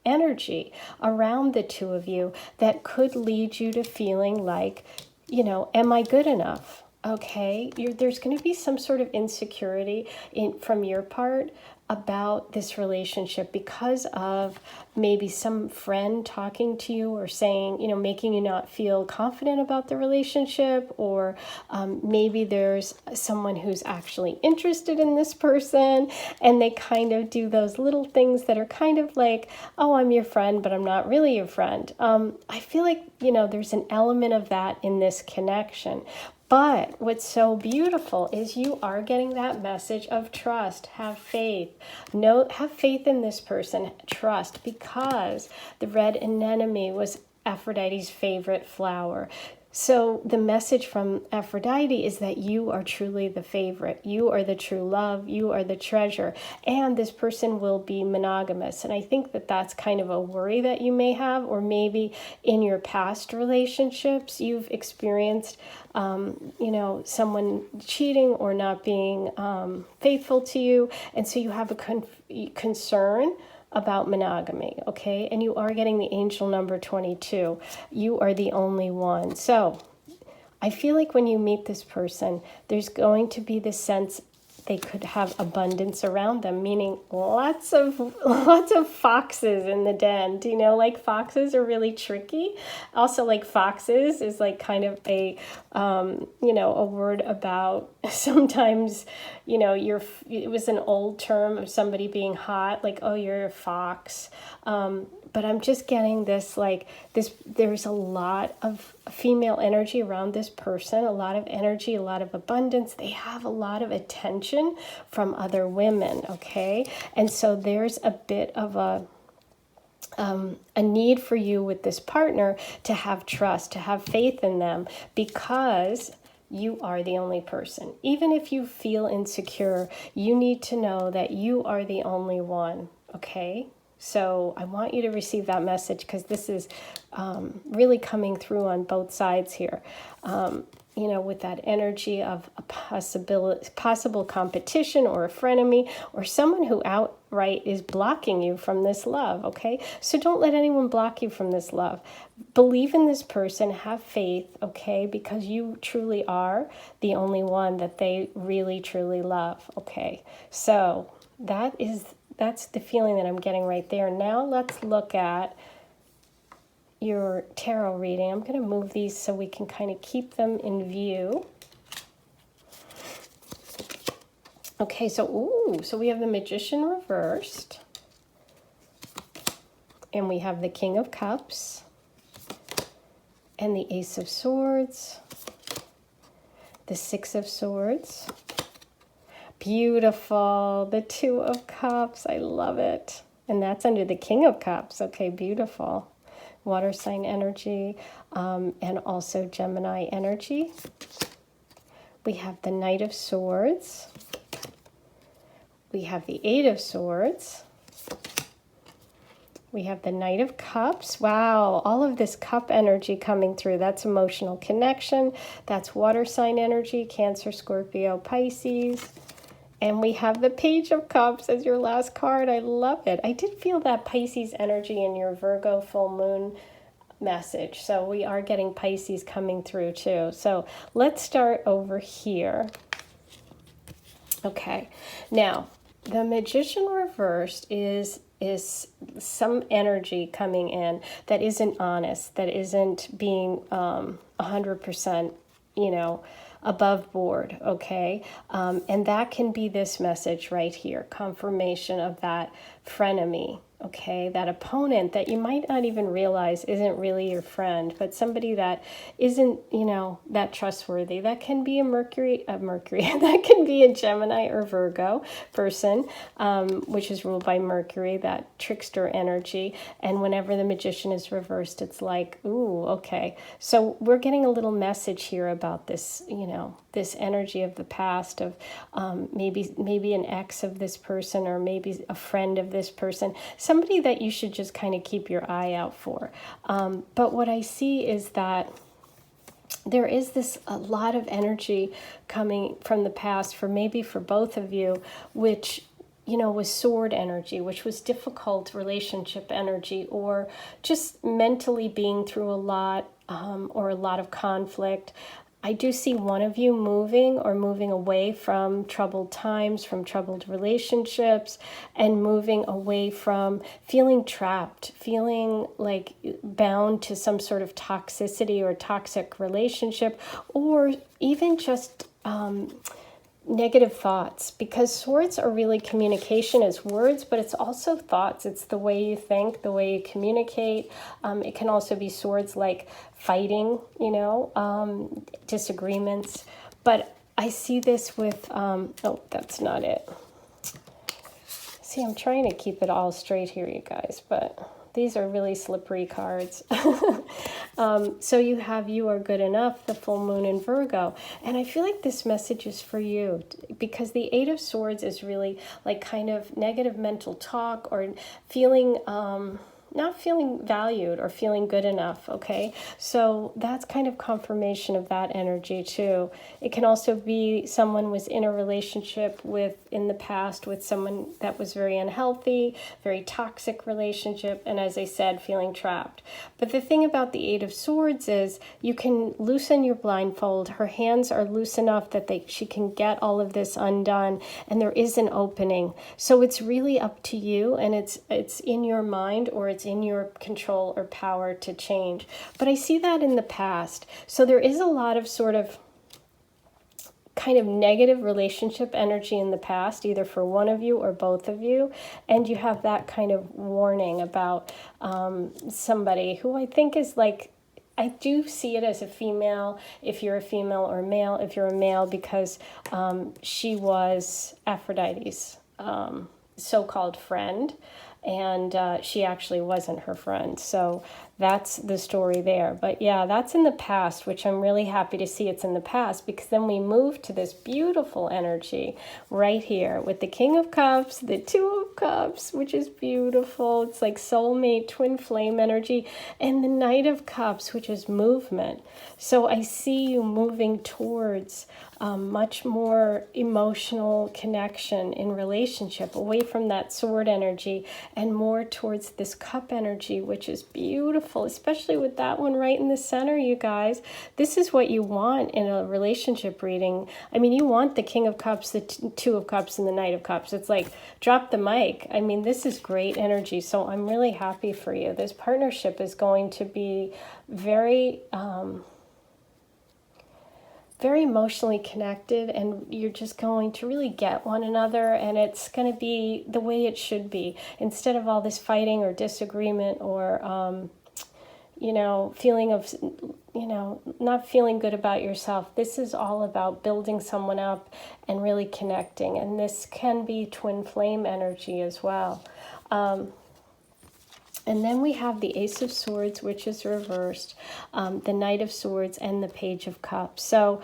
energy around the two of you that could lead you to feeling like, am I good enough? Okay, there's going to be some sort of insecurity from your part. about this relationship because of maybe some friend talking to you or saying, making you not feel confident about the relationship, or maybe there's someone who's actually interested in this person, and they kind of do those little things that are kind of like, oh, I'm your friend, but I'm not really your friend. I feel like, there's an element of that in this connection. But what's so beautiful is you are getting that message of trust. Have faith. Have faith in this person. Trust, because the red anemone was Aphrodite's favorite flower. So the message from Aphrodite is that you are truly the favorite. You are the true love. You are the treasure. And this person will be monogamous. And I think that that's kind of a worry that you may have, or maybe in your past relationships, you've experienced, someone cheating or not being faithful to you. And so you have a concern about monogamy, okay? And you are getting the angel number 22. You are the only one. So I feel like when you meet this person, there's going to be this sense they could have abundance around them, meaning lots of foxes in the den. Do you know, like, foxes are really tricky? Also, like, foxes is like kind of a a word about sometimes, it was an old term of somebody being hot, like, oh, you're a fox. But I'm just getting this, there's a lot of female energy around this person, a lot of energy, a lot of abundance. They have a lot of attention from other women, okay? And so there's a bit of a need for you with this partner to have trust, to have faith in them, because you are the only person. Even if you feel insecure, you need to know that you are the only one, okay? So I want you to receive that message, because this is really coming through on both sides here. With that energy of a possible competition or a frenemy, or someone who outright is blocking you from this love, okay? So don't let anyone block you from this love. Believe in this person, have faith, okay? Because you truly are the only one that they really, truly love, okay? So that's the feeling that I'm getting right there. Now let's look at your tarot reading. I'm going to move these so we can kind of keep them in view. Okay, so we have the Magician reversed. And we have the King of Cups. And the Ace of Swords. The Six of Swords. Beautiful. The Two of Cups. I love it. And that's under the King of Cups. Okay, beautiful. Water sign energy, and also Gemini energy. We have the Knight of Swords. We have the Eight of Swords. We have the Knight of Cups. Wow, all of this cup energy coming through. That's emotional connection. That's water sign energy, Cancer, Scorpio, Pisces. And we have the Page of Cups as your last card. I love it. I did feel that Pisces energy in your Virgo full moon message. So we are getting Pisces coming through too. So let's start over here. Okay. Now, the Magician reversed is some energy coming in that isn't honest, that isn't being 100%, above board, okay? And that can be this message right here, confirmation of that frenemy, okay? That opponent that you might not even realize isn't really your friend, but somebody that isn't, that trustworthy. That can be a Mercury, that can be a Gemini or Virgo person, which is ruled by Mercury, that trickster energy. And whenever the Magician is reversed, it's like, ooh, okay. So we're getting a little message here about this, this energy of the past, of maybe an ex of this person, or maybe a friend of this person, somebody that you should just kind of keep your eye out for. But what I see is that there is a lot of energy coming from the past for both of you, which was sword energy, which was difficult relationship energy, or just mentally being through a lot, or a lot of conflict. I do see one of you moving or moving away from troubled times, from troubled relationships, and moving away from feeling trapped, feeling like bound to some sort of toxicity or toxic relationship, or even just negative thoughts, because swords are really communication as words, but it's also thoughts. It's the way you think, the way you communicate. It can also be swords like fighting, disagreements. But I see this with, oh, that's not it. See, I'm trying to keep it all straight here, you guys, but these are really slippery cards. So you have You Are Good Enough, the full moon in Virgo. And I feel like this message is for you, because the Eight of Swords is really like kind of negative mental talk, or feeling not feeling valued or feeling good enough, okay? So that's kind of confirmation of that energy too. It can also be someone was in a relationship with, in the past, with someone that was very unhealthy, very toxic relationship, and as I said, feeling trapped. But the thing about the Eight of Swords is you can loosen your blindfold. Her hands are loose enough that she can get all of this undone, and there is an opening. So it's really up to you, and it's in your mind, or it's in your control or power to change. But I see that in the past. So there is a lot of sort of kind of negative relationship energy in the past, either for one of you or both of you. And you have that kind of warning about somebody who I think is like, I do see it as a female, if you're a female, or male if you're a male, because she was Aphrodite's so-called friend. And she actually wasn't her friend. So that's the story there. But yeah, that's in the past, which I'm really happy to see it's in the past, because then we move to this beautiful energy right here with the King of Cups, the Two of Cups, which is beautiful. It's like soulmate, twin flame energy, and the Knight of Cups, which is movement. So I see you moving towards much more emotional connection in relationship, away from that sword energy and more towards this cup energy, which is beautiful, especially with that one right in the center, you guys. This is what you want in a relationship reading. I mean, you want the King of Cups, the Two of Cups, and the Knight of Cups. It's like, drop the mic. I mean, this is great energy, so I'm really happy for you. This partnership is going to be very very emotionally connected, and you're just going to really get one another, and it's going to be the way it should be, instead of all this fighting or disagreement or feeling of not feeling good about yourself. This is all about building someone up and really connecting, and this can be twin flame energy as well. And then we have the Ace of Swords, which is reversed, the Knight of Swords, and the Page of Cups. So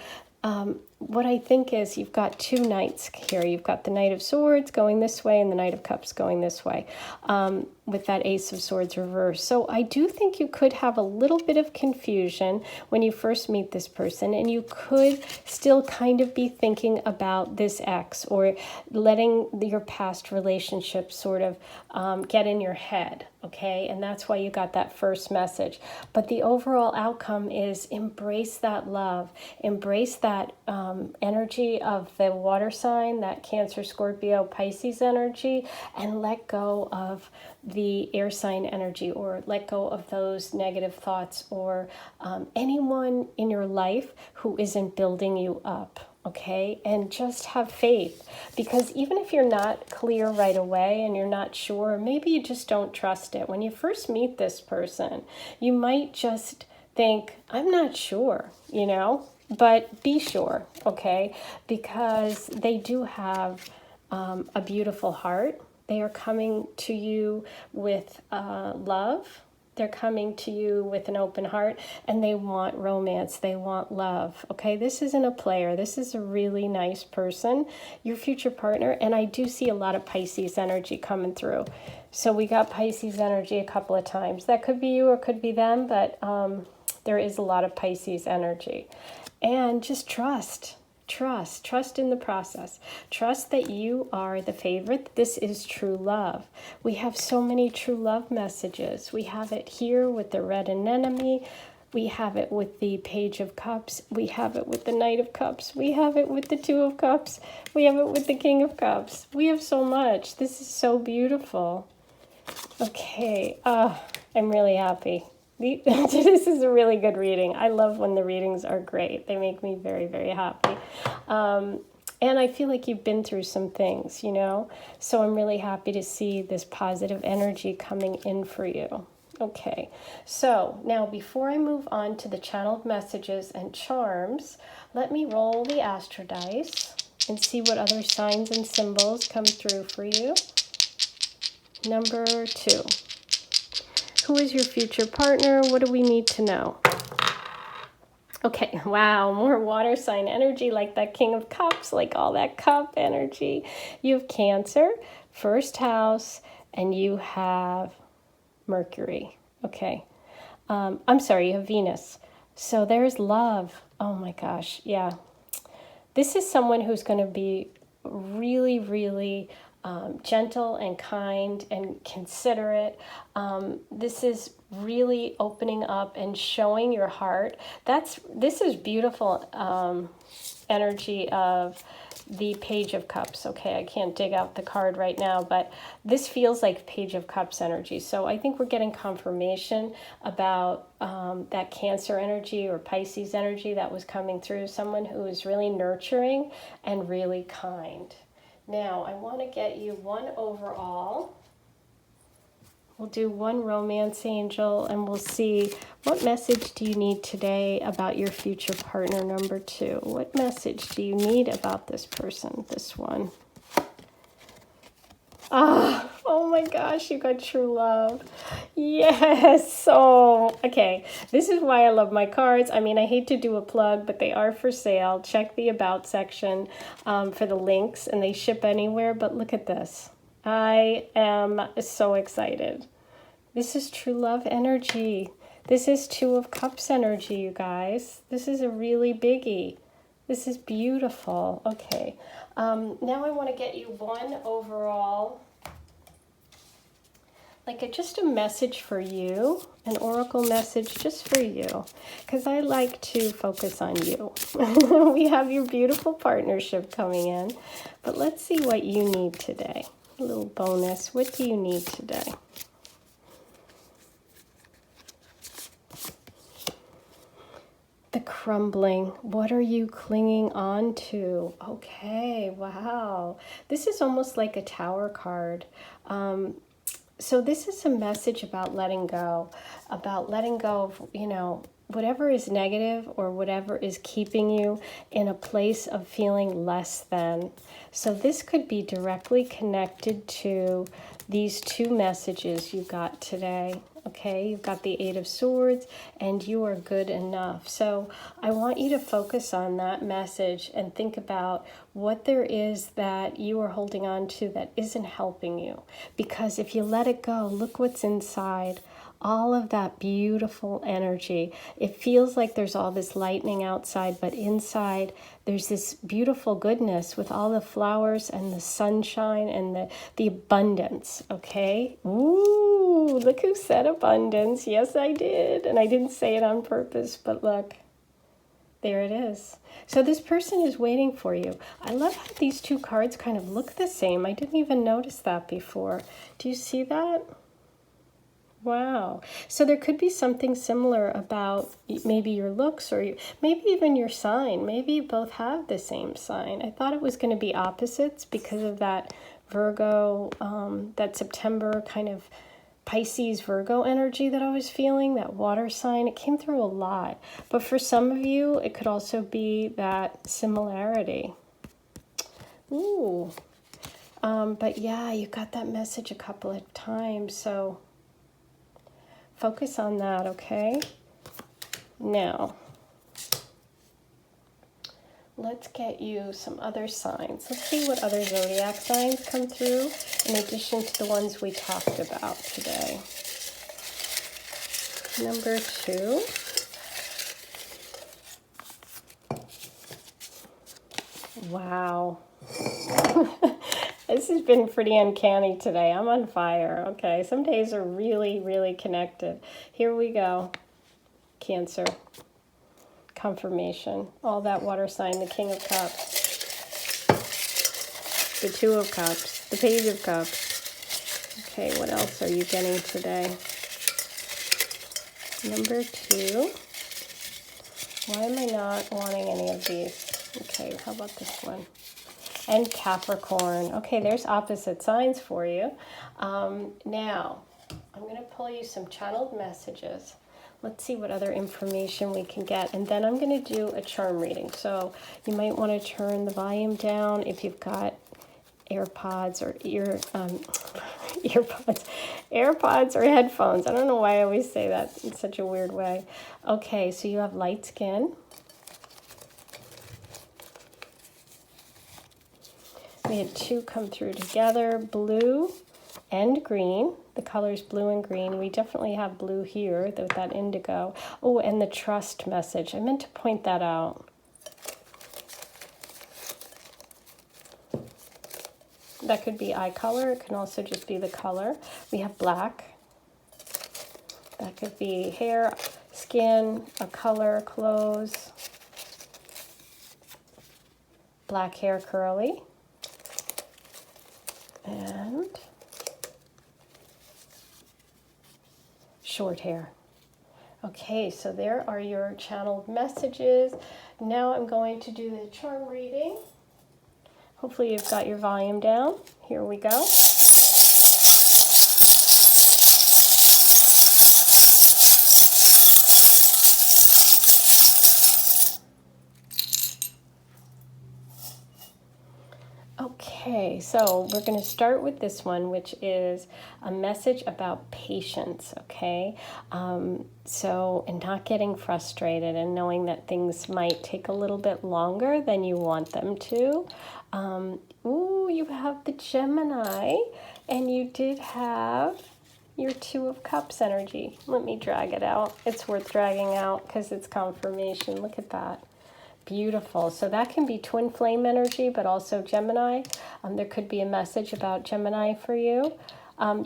what I think is you've got two knights here. You've got the Knight of Swords going this way and the Knight of Cups going this way, with that Ace of Swords reversed. So I do think you could have a little bit of confusion when you first meet this person, and you could still kind of be thinking about this ex, or letting your past relationship sort of get in your head, okay? And that's why you got that first message. But the overall outcome is embrace that love, embrace that energy of the water sign, that Cancer, Scorpio, Pisces energy, and let go of the air sign energy, or let go of those negative thoughts, or anyone in your life who isn't building you up, okay? And just have faith, because even if you're not clear right away and you're not sure, maybe you just don't trust it. When you first meet this person, you might just think, I'm not sure, but be sure, okay? Because they do have a beautiful heart. They are coming to you with love. They're coming to you with an open heart, and they want romance. They want love, okay? This isn't a player. This is a really nice person, your future partner, and I do see a lot of Pisces energy coming through. So we got Pisces energy a couple of times. That could be you or could be them, but there is a lot of Pisces energy. And just trust in the process. Trust that you are the favorite. This is true love. We have so many true love messages. We have it here with the red anemone. We have it with the Page of Cups. We have it with the Knight of Cups. We have it with the Two of Cups. We have it with the King of Cups. We have so much. This is so beautiful. Okay, I'm really happy. This is a really good reading. I love when the readings are great. They make me very, very happy. And I feel like you've been through some things, you know? So I'm really happy to see this positive energy coming in for you. Okay, so now before I move on to the channeled messages and charms, let me roll the Astro Dice and see what other signs and symbols come through for you. Number 2. Who is your future partner? What do we need to know? Okay, wow, more water sign energy, like that King of Cups, like all that cup energy. You have Cancer, first house, and you have Mercury. Okay. I'm sorry, you have Venus. So there's love. Oh my gosh, yeah. This is someone who's going to be really, really gentle and kind and considerate. This is really opening up and showing your heart. This is beautiful energy of the Page of Cups. Okay, I can't dig out the card right now, but this feels like Page of Cups energy. So I think we're getting confirmation about that Cancer energy or Pisces energy that was coming through. Someone who is really nurturing and really kind. Now, I want to get you one overall. We'll do one romance angel, and we'll see what message do you need today about your future partner, number 2. What message do you need about this person, this one? Oh my gosh, you got true love. Yes. So, okay. This is why I love my cards. I mean, I hate to do a plug, but they are for sale. Check the About section for the links, and they ship anywhere. But look at this. I am so excited. This is true love energy. This is Two of Cups energy, you guys. This is a really biggie. This is beautiful. Okay. Now I want to get you one overall, like just a message for you, an oracle message just for you, because I like to focus on you. We have your beautiful partnership coming in, but let's see what you need today. A little bonus. What do you need today? The Crumbling. What are you clinging on to? Okay, wow. This is almost like a Tower card. So this is a message about letting go of, you know, whatever is negative or whatever is keeping you in a place of feeling less than. So this could be directly connected to these two messages you got today. Okay, you've got the Eight of Swords, and you are good enough. So I want you to focus on that message and think about what there is that you are holding on to that isn't helping you. Because if you let it go, look what's inside. All of that beautiful energy. It feels like there's all this lightning outside, but inside there's this beautiful goodness with all the flowers and the sunshine and the abundance, okay? Ooh, look who said abundance. Yes, I did. And I didn't say it on purpose, but look, there it is. So this person is waiting for you. I love how these two cards kind of look the same. I didn't even notice that before. Do you see that? Wow. So there could be something similar about maybe your looks or maybe even your sign. Maybe you both have the same sign. I thought it was going to be opposites because of that Virgo, that September kind of Pisces Virgo energy that I was feeling, that water sign. It came through a lot. But for some of you, it could also be that similarity. Ooh. But yeah, you got that message a couple of times, so focus on that, okay? Now, let's get you some other signs. Let's see what other zodiac signs come through in addition to the ones we talked about today. Number 2. Wow. This has been pretty uncanny today. I'm on fire. Okay, some days are really, really connected. Here we go. Cancer. Confirmation. All that water sign, the King of Cups. The Two of Cups. The Page of Cups. Okay, what else are you getting today? Number 2. Why am I not wanting any of these? Okay, how about this one? And Capricorn. Okay, there's opposite signs for you. Now, I'm going to pull you some channeled messages. Let's see what other information we can get. And then I'm going to do a charm reading. So you might want to turn the volume down if you've got AirPods or AirPods or headphones. I don't know why I always say that in such a weird way. Okay, so you have light skin. We had 2 come through together, blue and green. The colors blue and green. We definitely have blue here with that indigo. Oh, and the trust message. I meant to point that out. That could be eye color. It can also just be the color. We have black. That could be hair, skin, a color, clothes. Black hair, curly. And short hair. Okay, so there are your channeled messages. Now I'm going to do the charm reading. Hopefully you've got your volume down. Here we go. Okay, so we're going to start with this one, which is a message about patience, okay? And not getting frustrated and knowing that things might take a little bit longer than you want them to. Ooh, you have the Gemini, and you did have your Two of Cups energy. Let me drag it out. It's worth dragging out because it's confirmation. Look at that. Beautiful. So that can be twin flame energy, but also Gemini. There could be a message about Gemini for you.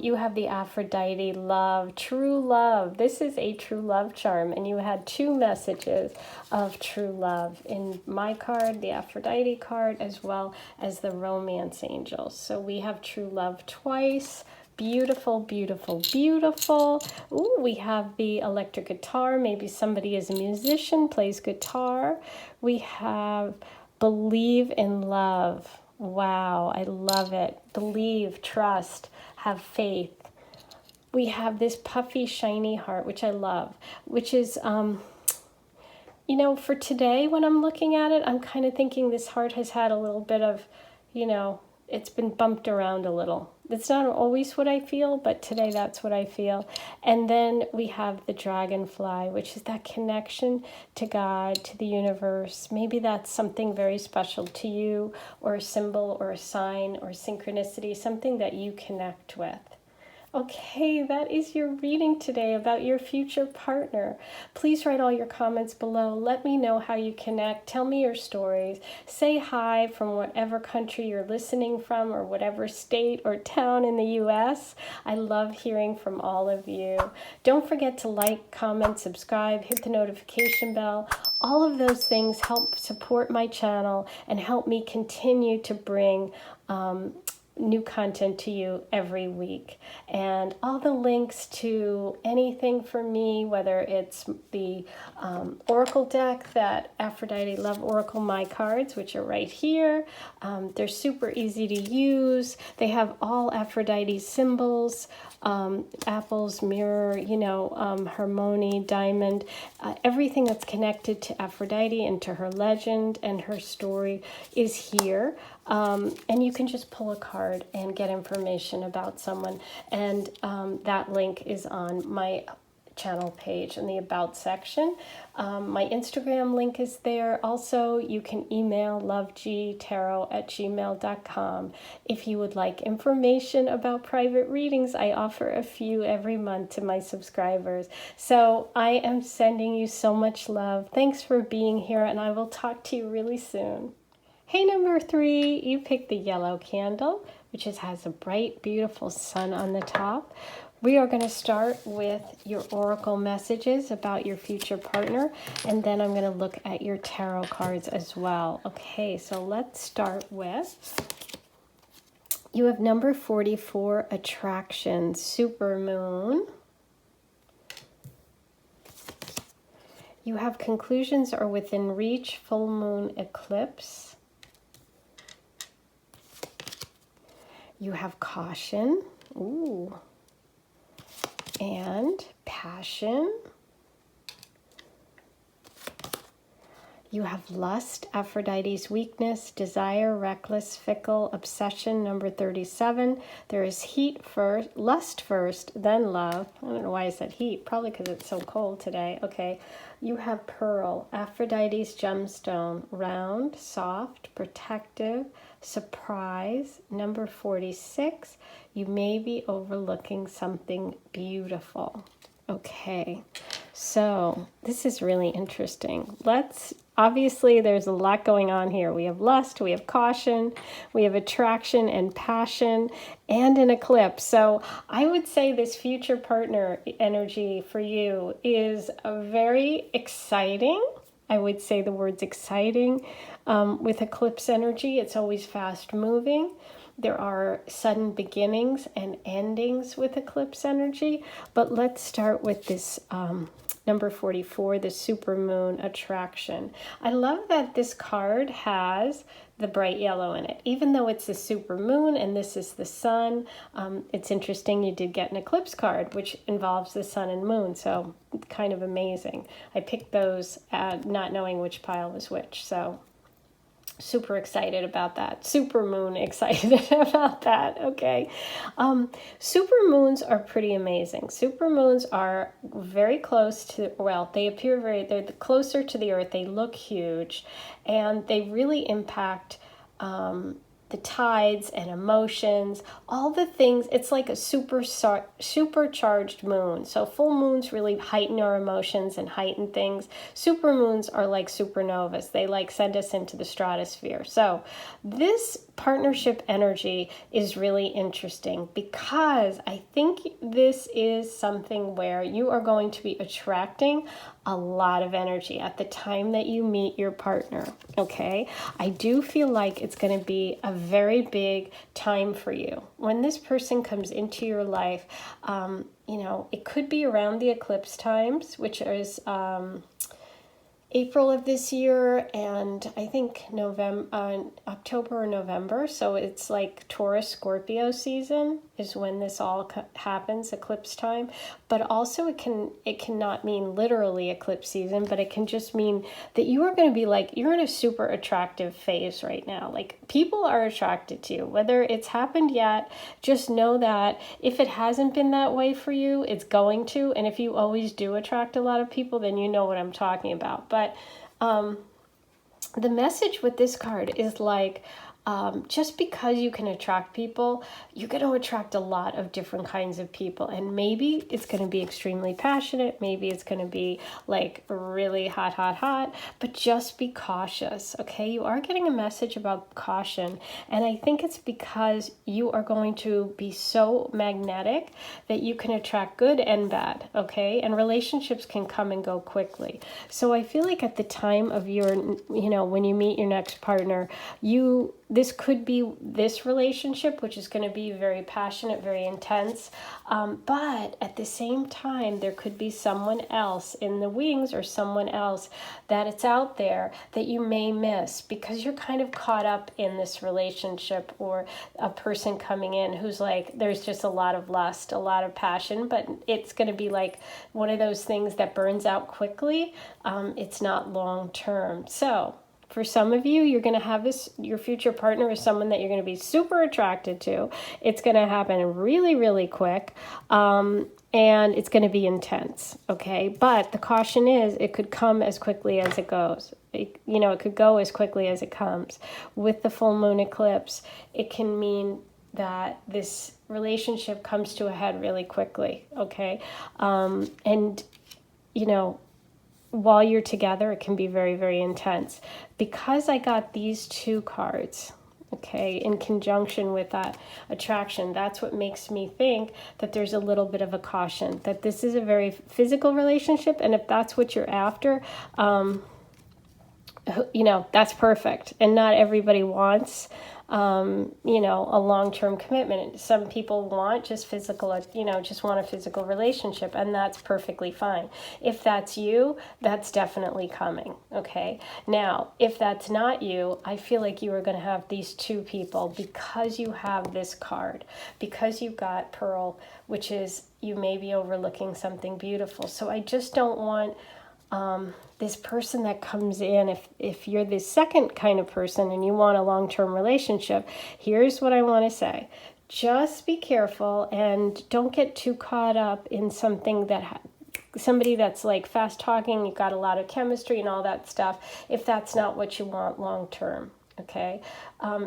You have the Aphrodite love, true love. This is a true love charm, and you had 2 messages of true love in my card, the Aphrodite card, as well as the romance angels. So we have true love twice. Beautiful, beautiful, beautiful. Ooh, we have the electric guitar. Maybe somebody is a musician, plays guitar. We have believe in love. Wow, I love it. Believe, trust, have faith. We have this puffy, shiny heart, which I love, which is, you know, for today when I'm looking at it, I'm kind of thinking this heart has had a little bit of, you know, it's been bumped around a little. It's not always what I feel, but today that's what I feel. And then we have the dragonfly, which is that connection to God, to the universe. Maybe that's something very special to you, or a symbol or a sign or synchronicity, something that you connect with. Okay, that is your reading today about your future partner. Please write all your comments below. Let me know how you connect. Tell me your stories. Say hi from whatever country you're listening from, or whatever state or town in the U.S. I love hearing from all of you. Don't forget to like, comment, subscribe, hit the notification bell. All of those things help support my channel and help me continue to bring new content to you every week. And all the links to anything for me, whether it's the Oracle deck, that Aphrodite Love Oracle My Cards, which are right here. They're super easy to use. They have all Aphrodite symbols, apples, mirror, you know, harmony, diamond, everything that's connected to Aphrodite and to her legend and her story is here. And you can just pull a card and get information about someone. And that link is on my channel page in the About section. My Instagram link is there. Also, you can email lovegtarot@gmail.com. If you would like information about private readings, I offer a few every month to my subscribers. So I am sending you so much love. Thanks for being here, and I will talk to you really soon. Hey, number 3, you picked the yellow candle, which has a bright, beautiful sun on the top. We are going to start with your oracle messages about your future partner, and then I'm going to look at your tarot cards as well. Okay, so let's start with, you have number 44, attraction, supermoon. You have conclusions are within reach, full moon eclipse. You have caution, ooh, and passion. You have lust, Aphrodite's weakness, desire, reckless, fickle, obsession, number 37. There is heat first, lust first, then love. I don't know why I said heat, probably because it's so cold today. Okay, you have pearl, Aphrodite's gemstone, round, soft, protective, surprise, number 46. You may be overlooking something beautiful. Okay, so this is really interesting. Obviously there's a lot going on here. We have lust, we have caution, we have attraction and passion, and an eclipse. So I would say this future partner energy for you is a very exciting. I would say the words exciting. With eclipse energy, it's always fast moving. There are sudden beginnings and endings with eclipse energy, but let's start with this number 44, the supermoon attraction. I love that this card has the bright yellow in it, even though it's the supermoon and this is the sun. It's interesting you did get an eclipse card, which involves the sun and moon, so kind of amazing. I picked those not knowing which pile was which, so super excited about that. Supermoon excited about that. Okay. Supermoons are pretty amazing. Supermoons are very close to, well, they appear they're closer to the earth. They look huge and they really impact the tides and emotions, all the things. It's like a supercharged moon. So full moons really heighten our emotions and heighten things. Super moons are like supernovas. They like send us into the stratosphere. So this partnership energy is really interesting because I think this is something where you are going to be attracting a lot of energy at the time that you meet your partner. Okay, I do feel like it's going to be a very big time for you when this person comes into your life. It could be around the eclipse times, which is April of this year, and I think October or November. So it's like Taurus Scorpio season is when this all happens, eclipse time. But also it cannot mean literally eclipse season, but it can just mean that you are going to be like, you're in a super attractive phase right now. Like people are attracted to you, whether it's happened yet. Just know that if it hasn't been that way for you, it's going to. And if you always do attract a lot of people, then you know what I'm talking about. But the message with this card is like, just because you can attract people, you're going to attract a lot of different kinds of people. And maybe it's going to be extremely passionate. Maybe it's going to be like really hot. But just be cautious, okay? You are getting a message about caution. And I think it's because you are going to be so magnetic that you can attract good and bad, okay? And relationships can come and go quickly. So I feel like at the time of your, when you meet your next partner, this could be this relationship, which is going to be very passionate, very intense. But at the same time, there could be someone else in the wings or someone else that it's out there that you may miss because you're kind of caught up in this relationship, or a person coming in who's like, there's just a lot of lust, a lot of passion, but it's going to be like one of those things that burns out quickly. It's not long term. So for some of you, you're going to have your future partner is someone that you're going to be super attracted to. It's going to happen really, really quick. And it's going to be intense. Okay. But the caution is it could come as quickly as it goes. It could go as quickly as it comes. With the full moon eclipse, it can mean that this relationship comes to a head really quickly. Okay. While you're together, it can be very, very intense. Because I got these two cards, okay, in conjunction with that attraction. That's what makes me think that there's a little bit of a caution, that this is a very physical relationship, and if that's what you're after, that's perfect. And not everybody wants, a long-term commitment. Some people want just physical, just want a physical relationship, and that's perfectly fine. If that's you, that's definitely coming, okay? Now, if that's not you, I feel like you are going to have these two people because you have this card, because you got Pearl, which is you may be overlooking something beautiful. So I just don't want this person that comes in, if you're the second kind of person and you want a long-term relationship, here's what I want to say. Just be careful and don't get too caught up in something that somebody that's like fast talking, you've got a lot of chemistry and all that stuff, if that's not what you want long-term. Okay,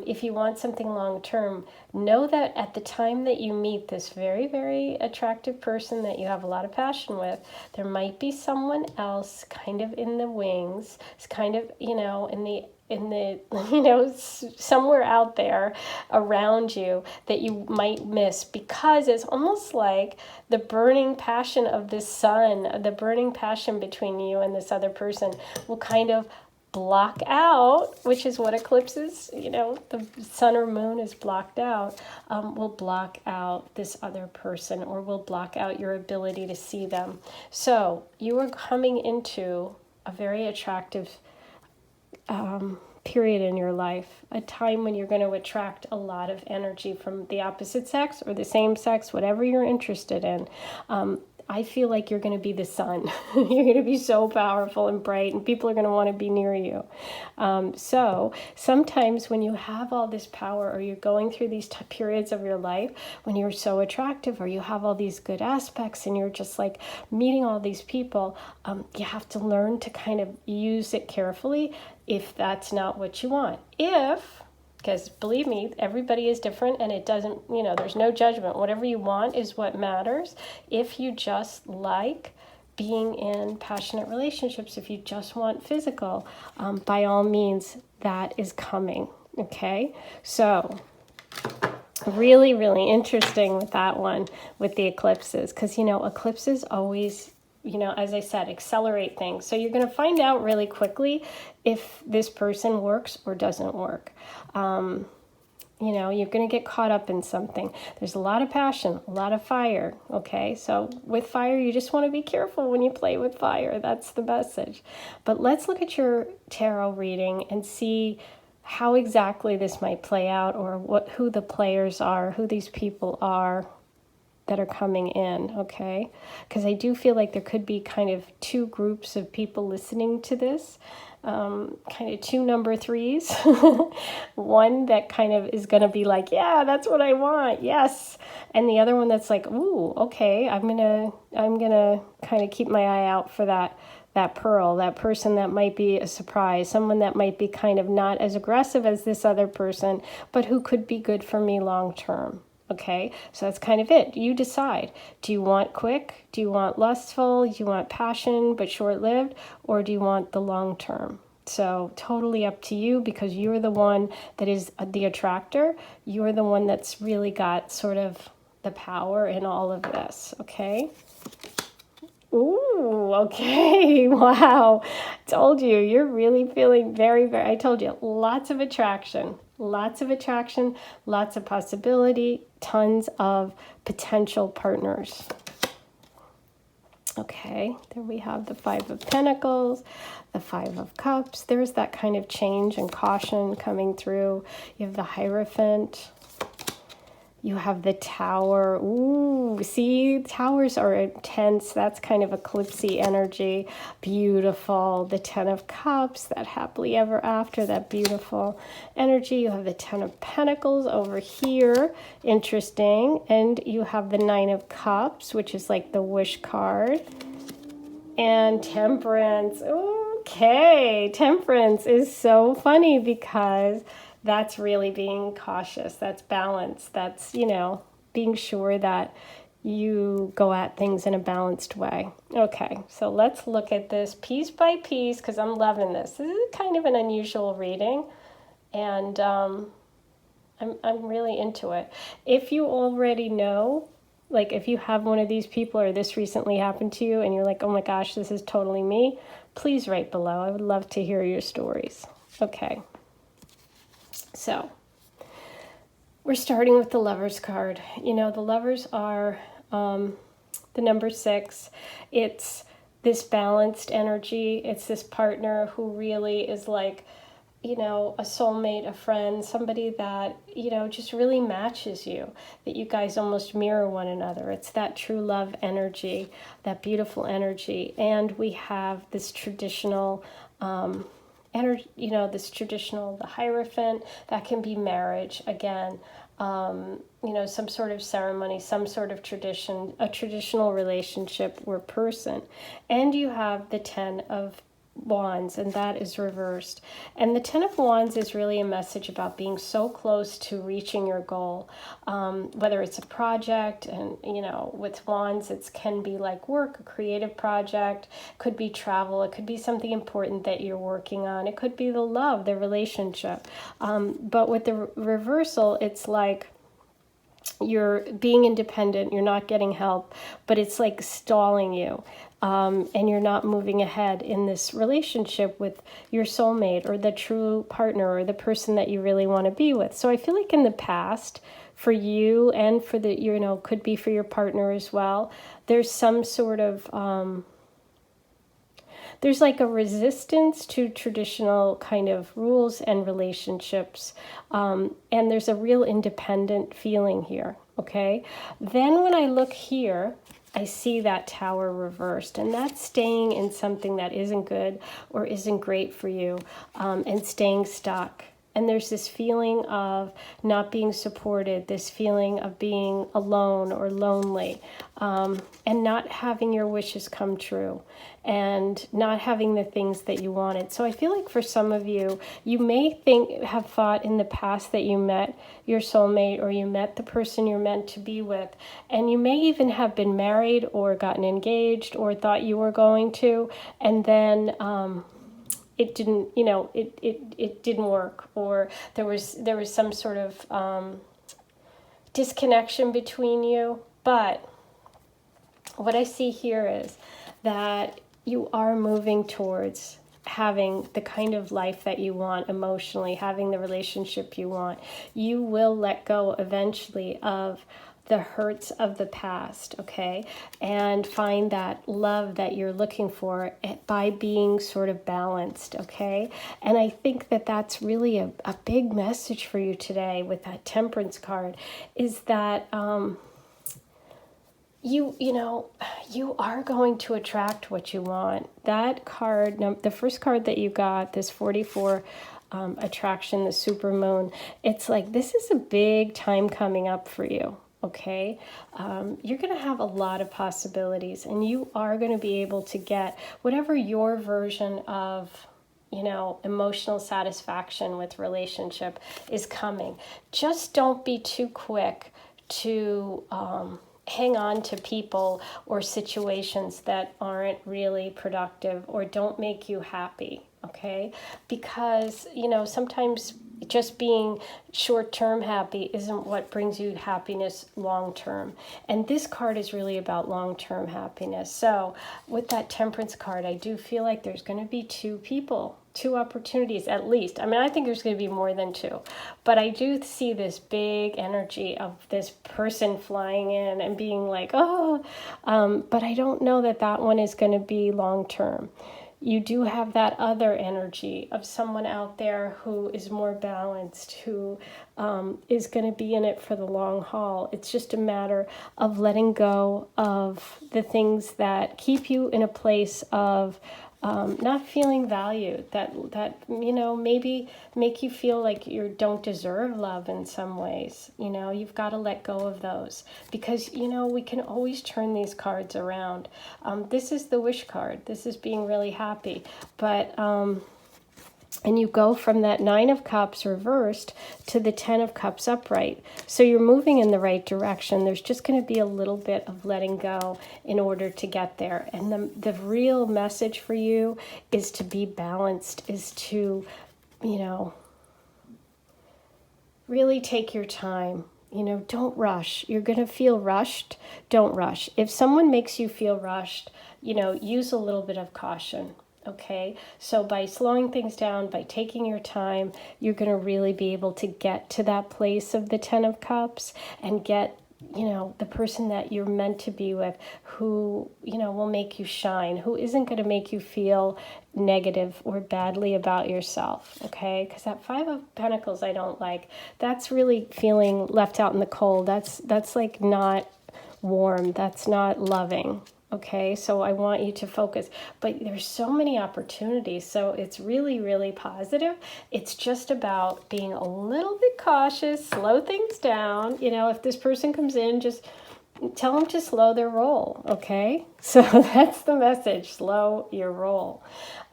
if you want something long-term, know that at the time that you meet this very, very attractive person that you have a lot of passion with, there might be someone else kind of in the wings. It's kind of, in the somewhere out there around you that you might miss, because it's almost like the burning passion of this sun, the burning passion between you and this other person will kind of block out, which is what eclipses, the sun or moon is blocked out, will block out this other person, or will block out your ability to see them. So you are coming into a very attractive period in your life, a time when you're going to attract a lot of energy from the opposite sex or the same sex, whatever you're interested in. I feel like you're going to be the sun. You're going to be so powerful and bright, and people are going to want to be near you. So sometimes when you have all this power, or you're going through these periods of your life when you're so attractive, or you have all these good aspects, and you're just like meeting all these people, you have to learn to kind of use it carefully if that's not what you want. Because believe me, everybody is different, and it doesn't, there's no judgment. Whatever you want is what matters. If you just like being in passionate relationships, if you just want physical, by all means, that is coming, okay? So really, really interesting with that one, with the eclipses, because, eclipses always, as I said, accelerate things. So you're going to find out really quickly if this person works or doesn't work. You're going to get caught up in something. There's a lot of passion, a lot of fire, okay? So with fire, you just want to be careful when you play with fire. That's the message. But let's look at your tarot reading and see how exactly this might play out, or who the players are, who these people are that are coming in, okay? Because I do feel like there could be kind of two groups of people listening to this, kind of two number threes. One that kind of is going to be like, yeah, that's what I want, yes. And the other one that's like, ooh, okay, I'm gonna kind of keep my eye out for that pearl, that person that might be a surprise, someone that might be kind of not as aggressive as this other person, but who could be good for me long term. Okay, so that's kind of it. You decide. Do you want quick? Do you want lustful? Do you want passion but short-lived? Or do you want the long term? So totally up to you, because you're the one that is the attractor. You're the one that's really got sort of the power in all of this, okay? Ooh, okay, wow. Told you, you're really feeling very, very, I told you, lots of attraction, lots of possibility, tons of potential partners. Okay, there we have the Five of Pentacles, the Five of Cups. There's that kind of change and caution coming through. You have the Hierophant. You have the Tower. Ooh, see, towers are intense. That's kind of eclipsey energy. Beautiful. The Ten of Cups, that happily ever after, that beautiful energy. You have the Ten of Pentacles over here. Interesting. And you have the Nine of Cups, which is like the wish card. And Temperance. Okay. Temperance is so funny because that's really being cautious. That's balance. That's, being sure that you go at things in a balanced way. Okay, so let's look at this piece by piece, because I'm loving this. This is kind of an unusual reading. And I'm really into it. If you already know, like if you have one of these people or this recently happened to you and you're like, oh my gosh, this is totally me, please write below. I would love to hear your stories. Okay. So we're starting with the Lovers card. You know, the Lovers are the number 6. It's this balanced energy. It's this partner who really is like, you know, a soulmate, a friend, somebody that, you know, just really matches you, that you guys almost mirror one another. It's that true love energy, that beautiful energy. And we have this traditional energy, you know, this traditional, the Hierophant, that can be marriage again. You know, some sort of ceremony, some sort of tradition, a traditional relationship or person. And you have the 10 of Wands, and that is reversed. And the 10 of Wands is really a message about being so close to reaching your goal, whether it's a project, and you know, with Wands it can be like work, a creative project, could be travel, it could be something important that you're working on, it could be the love, the relationship, but with the reversal, it's like you're being independent, you're not getting help, but it's like stalling you. And you're not moving ahead in this relationship with your soulmate or the true partner or the person that you really want to be with. So I feel like in the past, for you and for the, you know, could be for your partner as well, there's some sort of, there's like a resistance to traditional kind of rules and relationships. And there's a real independent feeling here, okay? Then when I look here, I see that Tower reversed, and that's staying in something that isn't good or isn't great for you, and staying stuck. And there's this feeling of not being supported, this feeling of being alone or lonely, and not having your wishes come true, and not having the things that you wanted. So I feel like for some of you, you may have thought in the past that you met your soulmate or you met the person you're meant to be with, and you may even have been married or gotten engaged or thought you were going to, and then it didn't, you know, it didn't work, or there was some sort of disconnection between you. But what I see here is that you are moving towards having the kind of life that you want emotionally, having the relationship you want. You will let go eventually of the hurts of the past, okay? And find that love that you're looking for by being sort of balanced, okay? And I think that that's really a big message for you today with that Temperance card, is that you know, you are going to attract what you want. That card, the first card that you got, this 44 attraction, the supermoon, it's like this is a big time coming up for you. Okay, you're going to have a lot of possibilities, and you are going to be able to get whatever your version of, you know, emotional satisfaction with relationship is coming. Just don't be too quick to hang on to people or situations that aren't really productive or don't make you happy, okay? Because, you know, sometimes just being short-term happy isn't what brings you happiness long-term. And this card is really about long-term happiness. So with that Temperance card, I do feel like there's going to be 2 people, 2 opportunities at least. I mean, I think there's going to be more than 2. But I do see this big energy of this person flying in and being like, oh, but I don't know that that one is going to be long-term. You do have that other energy of someone out there who is more balanced, who is going to be in it for the long haul. It's just a matter of letting go of the things that keep you in a place of not feeling valued, that you know, maybe make you feel like you don't deserve love in some ways. You know, you've got to let go of those, because, you know, we can always turn these cards around. This is the Wish card. This is being really happy. But and you go from that 9 of Cups reversed to the 10 of Cups upright. So you're moving in the right direction. There's just going to be a little bit of letting go in order to get there. And the real message for you is to be balanced, is to, you know, really take your time. You know, don't rush. You're going to feel rushed. Don't rush. If someone makes you feel rushed, you know, use a little bit of caution. Okay, so by slowing things down, by taking your time, you're going to really be able to get to that place of the Ten of Cups and get, you know, the person that you're meant to be with, who, you know, will make you shine, who isn't going to make you feel negative or badly about yourself. Okay, because that Five of Pentacles I don't like. That's really feeling left out in the cold. That's like not warm. That's not loving. Okay, so I want you to focus, but there's so many opportunities, so it's really, really positive. It's just about being a little bit cautious, slow things down. You know, if this person comes in, just tell them to slow their roll, okay? So that's the message, slow your roll.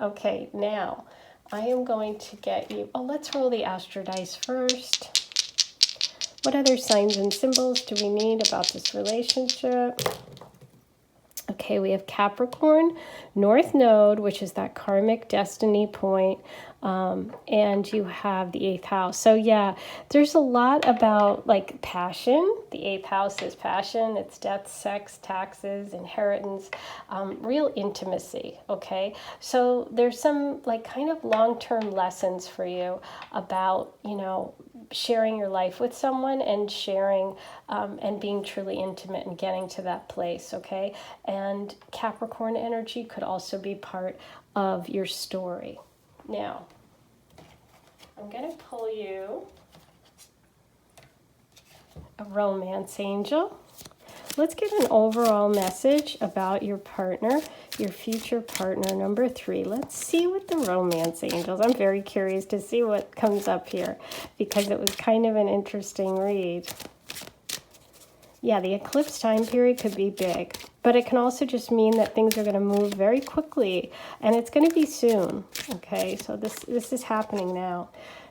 Okay, now I am going to get you, let's roll the Astro Dice first. What other signs and symbols do we need about this relationship? Okay, we have Capricorn, North Node, which is that karmic destiny point, and you have the 8th house. So yeah, there's a lot about like passion. The 8th house is passion. It's death, sex, taxes, inheritance, real intimacy, okay? So there's some like kind of long-term lessons for you about, you know, sharing your life with someone and sharing and being truly intimate and getting to that place, okay? And Capricorn energy could also be part of your story. Now, I'm going to pull you a romance angel. Let's get an overall message about your partner, your future partner, number 3. Let's see what the romance angels, I'm very curious to see what comes up here because it was kind of an interesting read. Yeah, the eclipse time period could be big, but it can also just mean that things are going to move very quickly and it's going to be soon. Okay, so this is happening now.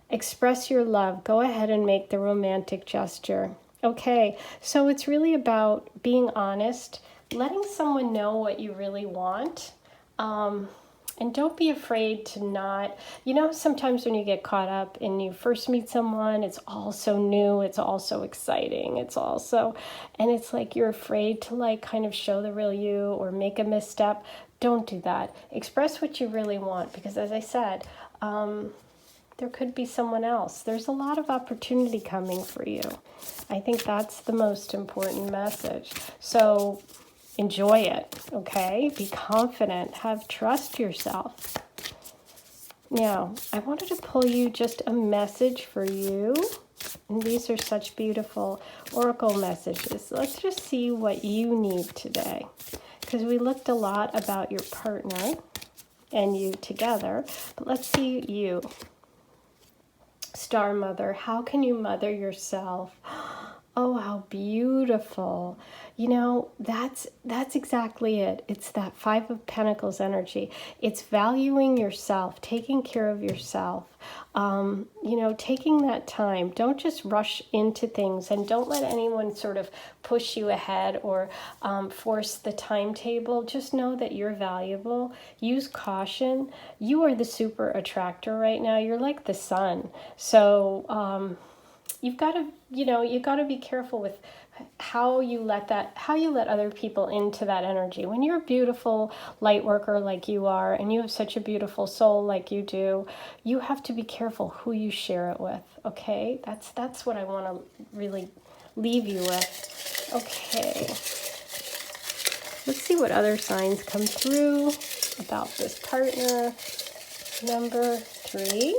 Express your love. Go ahead and make the romantic gesture. Okay, so it's really about being honest, letting someone know what you really want, and don't be afraid to not, you know, sometimes when you get caught up and you first meet someone, it's all so new, it's all so exciting, it's also, and it's like you're afraid to like kind of show the real you or make a misstep. Don't do that. Express what you really want because as I said, there could be someone else. There's a lot of opportunity coming for you. I think that's the most important message. So enjoy it, okay? Be confident. Have trust yourself. Now, I wanted to pull you just a message for you. And these are such beautiful oracle messages. Let's just see what you need today. Because we looked a lot about your partner and you together. But let's see you. Star Mother, how can you mother yourself? Oh, how beautiful. You know, that's exactly it. It's that Five of Pentacles energy. It's valuing yourself, taking care of yourself, you know, taking that time. Don't just rush into things and don't let anyone sort of push you ahead or force the timetable. Just know that you're valuable. Use caution. You are the super attractor right now. You're like the sun. So, you've got to, you know, you got to be careful with how you let other people into that energy. When you're a beautiful light worker like you are, and you have such a beautiful soul like you do, you have to be careful who you share it with. Okay, that's what I want to really leave you with. Okay, let's see what other signs come through about this partner. Number 3.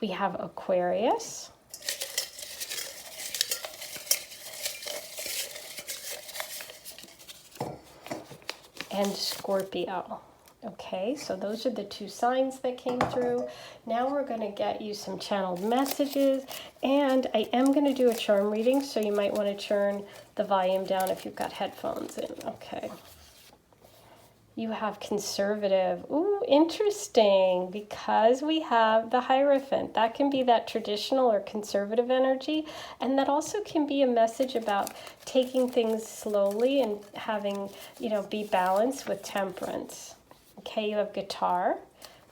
We have Aquarius. And Scorpio. Okay, so those are the 2 signs that came through. Now we're going to get you some channeled messages. And I am going to do a charm reading, so you might want to turn the volume down if you've got headphones in. Okay. You have conservative. Ooh, interesting, because we have the Hierophant. That can be that traditional or conservative energy, and that also can be a message about taking things slowly and having, you know, be balanced with temperance. Okay, you have Guitar,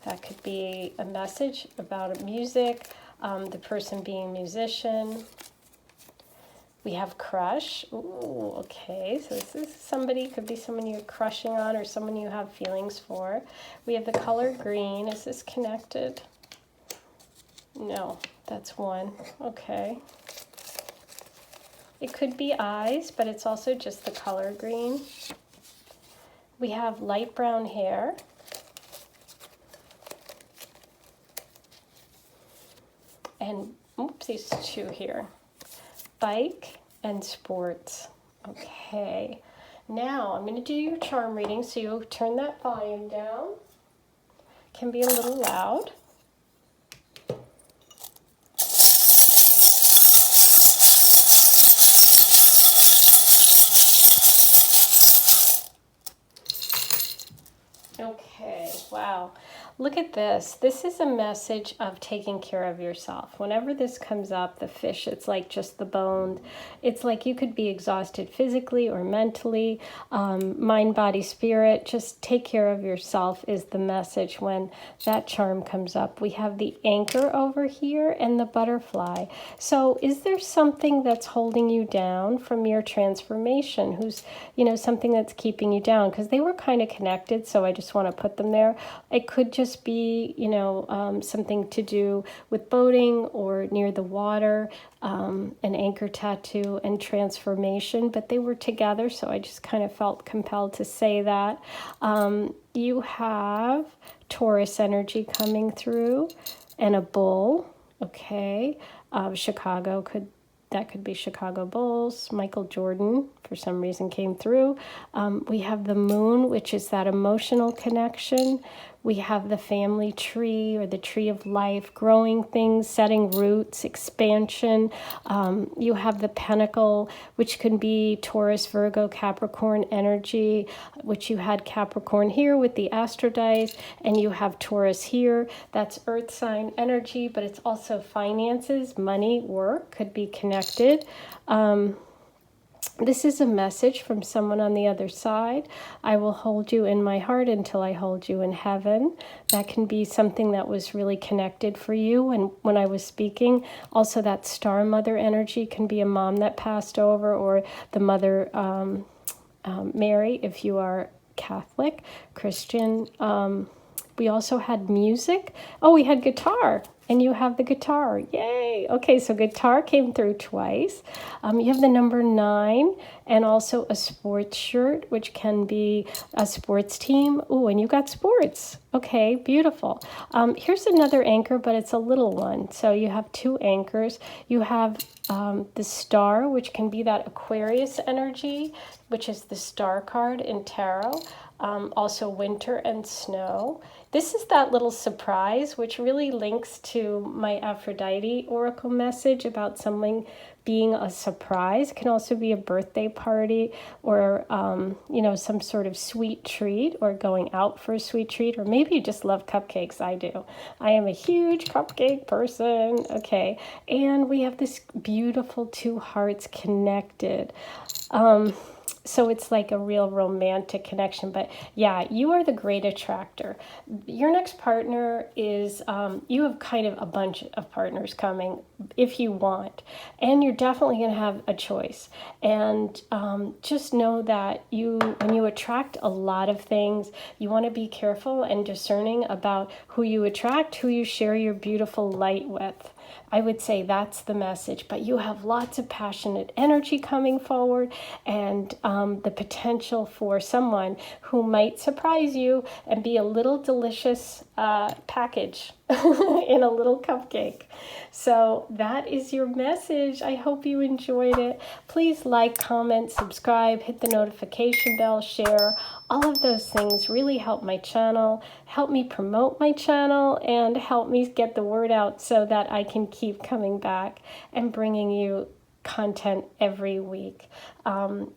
That could be a message about music, the person being a musician. We have crush. Ooh, okay. So this is somebody, could be someone you're crushing on or someone you have feelings for. We have the color green. Is this connected? No, that's one. Okay. It could be eyes, but it's also just the color green. We have light brown hair. And, oops, these two here. Bike and sports. Okay. Now, I'm going to do your charm reading, so you'll turn that volume down. Can be a little loud. Okay, wow. Look at this. This is a message of taking care of yourself. Whenever this comes up, the fish, it's like just the bone. It's like you could be exhausted physically or mentally, mind, body, spirit. Just take care of yourself is the message when that charm comes up. We have the anchor over here and the butterfly. So is there something that's holding you down from your transformation? Who's, something that's keeping you down? Because they were kind of connected, so I just want to put them there. It could just be, something to do with boating or near the water, an anchor tattoo and transformation, but they were together, so I just kind of felt compelled to say that. You have Taurus energy coming through and a bull, okay. Chicago that could be Chicago Bulls. Michael Jordan, for some reason, came through. We have the moon, which is that emotional connection. We have the family tree or the tree of life, growing things, setting roots, expansion. You have the pentacle, which can be Taurus, Virgo, Capricorn energy, which you had Capricorn here with the Astrodice, and you have Taurus here. That's earth sign energy, but it's also finances, money, work, could be connected. This is a message from someone on the other side. I will hold you in my heart until I hold you in heaven. That can be something that was really connected for you. And when I was speaking, also that star mother energy can be a mom that passed over, or the mother Mary, if you are Catholic, Christian. We also had music. Oh, we had guitar. And you have the guitar. Yay. Okay, so guitar came through twice. You have the number 9 and also a sports shirt, which can be a sports team. Oh, and you got sports. Okay, beautiful. Here's another anchor, but it's a little one. So you have 2 anchors. You have the star, which can be that Aquarius energy, which is the star card in tarot. Also winter and snow. This is that little surprise, which really links to my Aphrodite oracle message about something being a surprise. It can also be a birthday party or, some sort of sweet treat, or going out for a sweet treat, or maybe you just love cupcakes. I do. I am a huge cupcake person. Okay. And we have this beautiful 2 hearts connected. So it's like a real romantic connection. But yeah, you are the great attractor. Your next partner is, you have kind of a bunch of partners coming if you want. And you're definitely going to have a choice. And just know that when you attract a lot of things, you want to be careful and discerning about who you attract, who you share your beautiful light with. I would say that's the message, but you have lots of passionate energy coming forward, and the potential for someone who might surprise you and be a little delicious package in a little cupcake. So that is your message. I hope you enjoyed it. Please like, comment, subscribe, hit the notification bell, share. All of those things really help my channel, help me promote my channel, and help me get the word out so that I can keep coming back and bringing you content every week.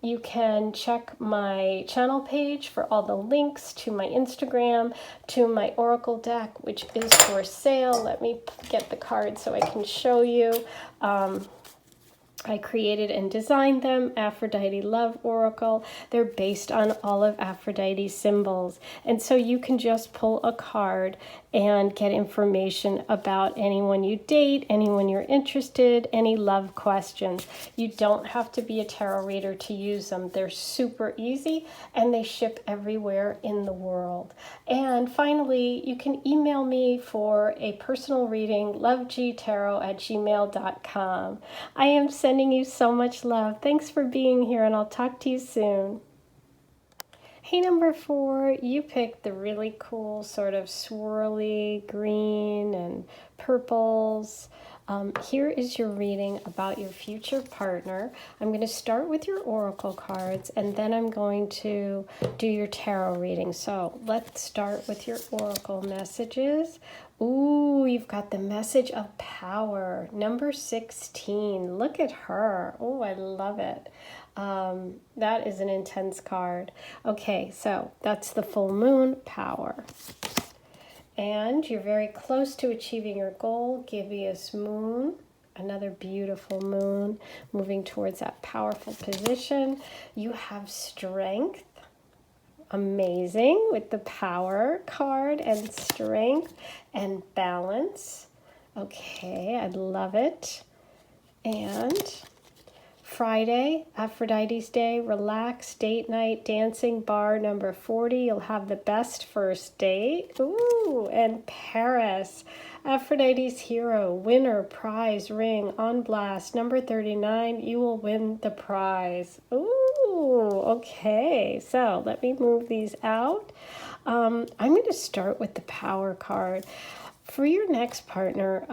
You can check my channel page for all the links to my Instagram, to my Oracle deck, which is for sale. Let me get the card so I can show you. I created and designed them, Aphrodite Love Oracle. They're based on all of Aphrodite's symbols. And so you can just pull a card and get information about anyone you date, anyone you're interested, any love questions. You don't have to be a tarot reader to use them. They're super easy and they ship everywhere in the world. And finally, you can email me for a personal reading, lovegtarot@gmail.com. I am sending you so much love. Thanks for being here, and I'll talk to you soon. Hey, number 4, you picked the really cool sort of swirly green and purples. Here is your reading about your future partner. I'm going to start with your oracle cards, and then I'm going to do your tarot reading. So let's start with your oracle messages. Ooh, you've got the message of power, number 16. Look at her. Oh, I love it. That is an intense card. Okay, so that's the full moon, power. And you're very close to achieving your goal, gibbous moon, another beautiful moon, moving towards that powerful position. You have strength, amazing, with the power card and strength and balance. Okay, I love it. And Friday, Aphrodite's Day, relax, date night, dancing, bar number 40. You'll have the best first date. Ooh, and Paris, Aphrodite's hero, winner, prize, ring, on blast, number 39. You will win the prize. Ooh, okay. So let me move these out. I'm going to start with the power card. For your next partner,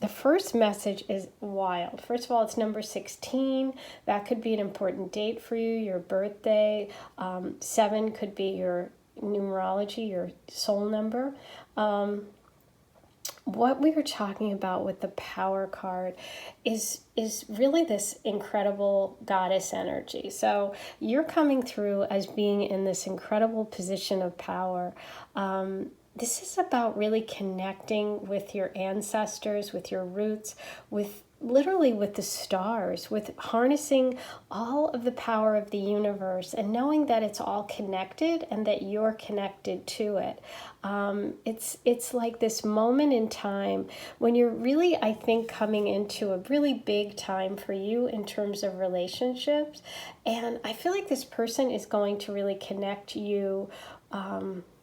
the first message is wild. First of all, it's number 16. That could be an important date for you, your birthday. 7 could be your numerology, your soul number. What we were talking about with the power card is really this incredible goddess energy. So you're coming through as being in this incredible position of power. This is about really connecting with your ancestors, with your roots, with literally with the stars, with harnessing all of the power of the universe and knowing that it's all connected and that you're connected to it. It's like this moment in time when you're really, I think, coming into a really big time for you in terms of relationships. And I feel like this person is going to really connect you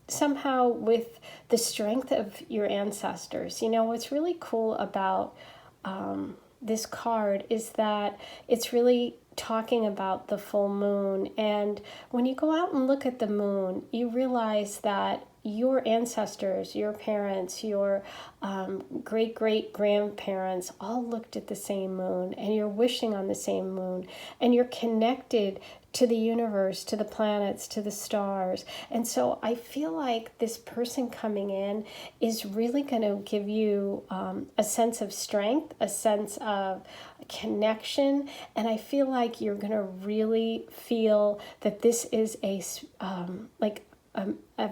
somehow with the strength of your ancestors. You know, what's really cool about this card is that it's really talking about the full moon. And when you go out and look at the moon, you realize that your ancestors, your parents, your great-great-grandparents all looked at the same moon, and you're wishing on the same moon, and you're connected to the universe, to the planets, to the stars. And so I feel like this person coming in is really going to give you a sense of strength, a sense of connection, and I feel like you're going to really feel that this is a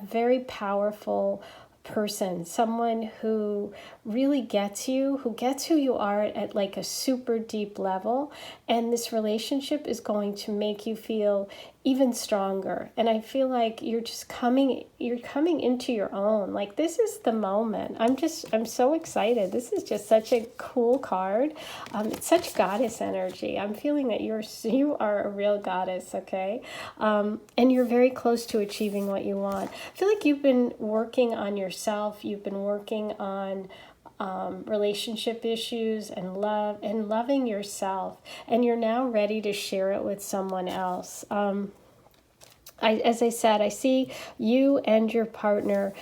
very powerful person, someone who really gets you, who gets who you are at like a super deep level, and this relationship is going to make you feel even stronger. And I feel like you're coming into your own. Like, this is the moment. I'm so excited. This is just such a cool card. It's such goddess energy. I'm feeling that you are a real goddess, okay? And you're very close to achieving what you want. I feel like you've been working on yourself. You've been working on relationship issues and love and loving yourself, and you're now ready to share it with someone else. As I said, I see you and your partner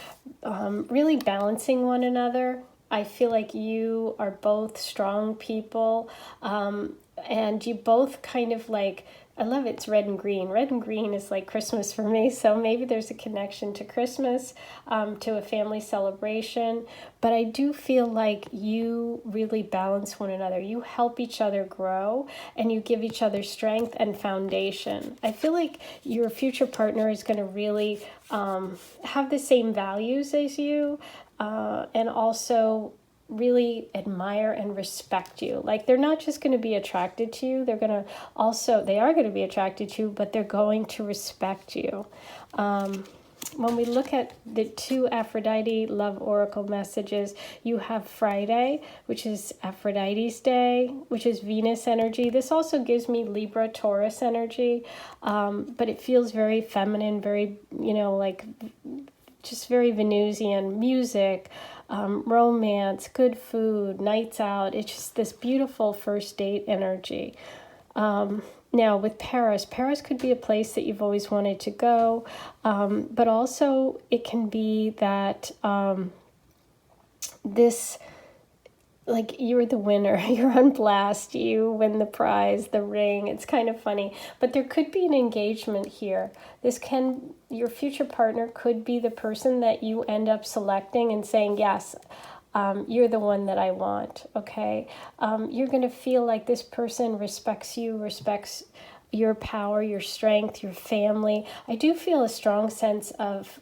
really balancing one another. I feel like you are both strong people, and you both kind of like, I love it's red and green. Red and green is like Christmas for me, so maybe there's a connection to Christmas, to a family celebration. But I do feel like you really balance one another. You help each other grow, and you give each other strength and foundation. I feel like your future partner is going to really have the same values as you, and also really admire and respect you. Like, they're not just going to be attracted to you, they are going to be attracted to you, but they're going to respect you. When we look at the 2 Aphrodite love oracle messages, you have Friday, which is Aphrodite's day, which is Venus energy. This also gives me Libra, Taurus energy, but it feels very feminine, very, like just very Venusian. Music, romance, good food, nights out. It's just this beautiful first date energy. Now with Paris could be a place that you've always wanted to go, but also it can be that this, like, you're the winner, you're on blast, you win the prize, the ring. It's kind of funny, but there could be an engagement here. Your future partner could be the person that you end up selecting and saying, yes, you're the one that I want, okay? You're going to feel like this person respects you, respects your power, your strength, your family. I do feel a strong sense of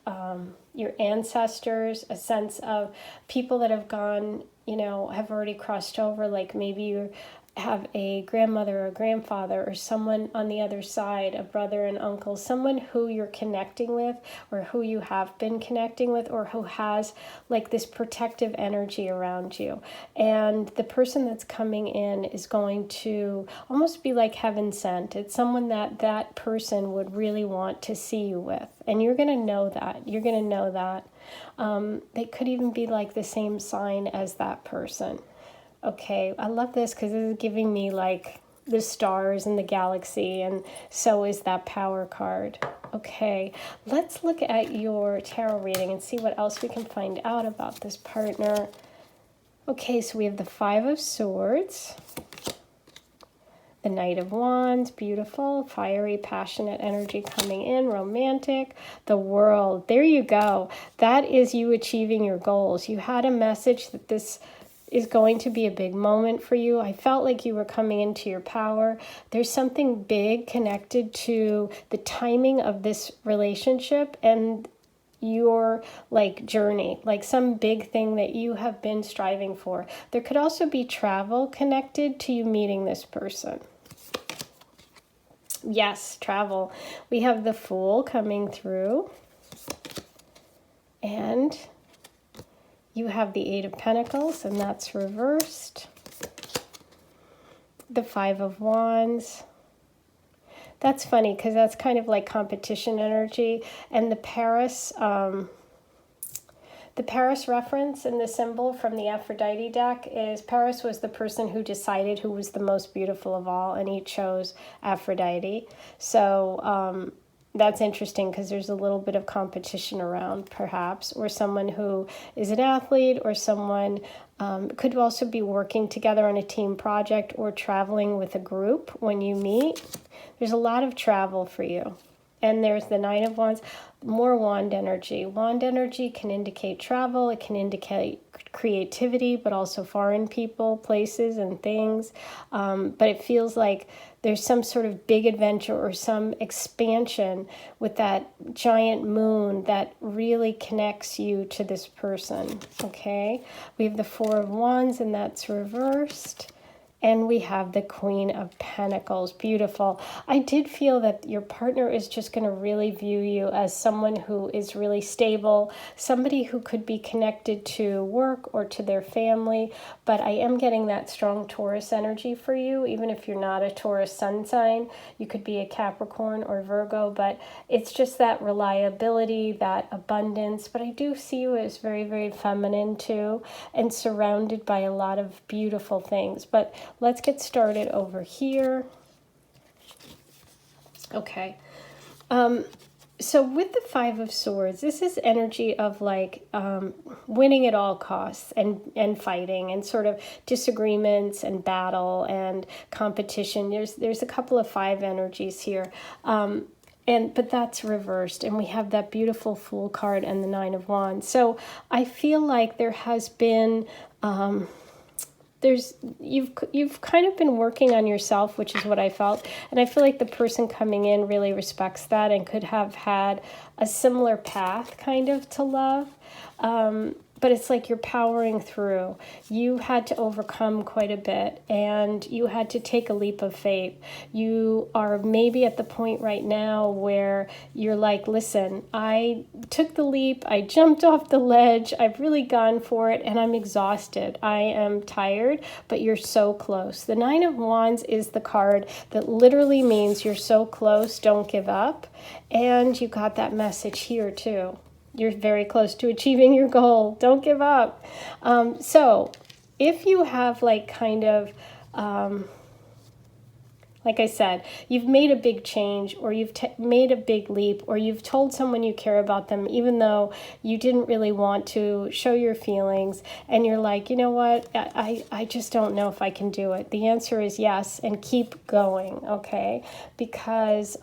your ancestors, a sense of people that have gone, have already crossed over, like maybe you have a grandmother or grandfather or someone on the other side, a brother and uncle, someone who you're connecting with or who you have been connecting with or who has like this protective energy around you. And the person that's coming in is going to almost be like heaven sent. It's someone that person would really want to see you with. And you're going to know that. You're going to know that. They could even be like the same sign as that person. Okay, I love this because this is giving me like the stars and the galaxy, and so is that power card. Okay, let's look at your tarot reading and see what else we can find out about this partner. Okay, so we have the 5 of Swords, the Knight of Wands, beautiful, fiery, passionate energy coming in, romantic, the World. There you go. That is you achieving your goals. You had a message that this is going to be a big moment for you. I felt like you were coming into your power. There's something big connected to the timing of this relationship and your like journey, like some big thing that you have been striving for. There could also be travel connected to you meeting this person. Yes, travel. We have the Fool coming through, and you have the 8 of Pentacles, and that's reversed. The 5 of Wands. That's funny because that's kind of like competition energy. And the Paris reference in the symbol from the Aphrodite deck is Paris was the person who decided who was the most beautiful of all, and he chose Aphrodite. So that's interesting because there's a little bit of competition around, perhaps, or someone who is an athlete, or someone could also be working together on a team project or traveling with a group when you meet. There's a lot of travel for you. And there's the 9 of Wands, more wand energy. Wand energy can indicate travel. It can indicate creativity, but also foreign people, places, and things. But it feels like there's some sort of big adventure or some expansion with that giant moon that really connects you to this person, okay? We have the 4 of Wands, and that's reversed. And we have the Queen of Pentacles. Beautiful. I did feel that your partner is just going to really view you as someone who is really stable, somebody who could be connected to work or to their family. But I am getting that strong Taurus energy for you, even if you're not a Taurus sun sign. You could be a Capricorn or Virgo, but it's just that reliability, that abundance. But I do see you as very, very feminine too, and surrounded by a lot of beautiful things. But let's get started over here. Okay. So with the 5 of Swords, this is energy of like winning at all costs and fighting and sort of disagreements and battle and competition. There's a couple of 5 energies here. But that's reversed, and we have that beautiful Fool card and the 9 of Wands. So I feel like there has been you've kind of been working on yourself, which is what I felt, and I feel like the person coming in really respects that and could have had a similar path kind of to love. but it's like you're powering through. You had to overcome quite a bit, and you had to take a leap of faith. You are maybe at the point right now where you're like, listen, I took the leap, I jumped off the ledge, I've really gone for it, and I'm exhausted. I am tired, but you're so close. The Nine of Wands is the card that literally means you're so close, don't give up. And you got that message here too. You're very close to achieving your goal. Don't give up. So if you have like kind of, like I said, you've made a big change, or you've made a big leap, or you've told someone you care about them, even though you didn't really want to show your feelings, and you're like, you know what, I just don't know if I can do it. The answer is yes, and keep going, okay? Because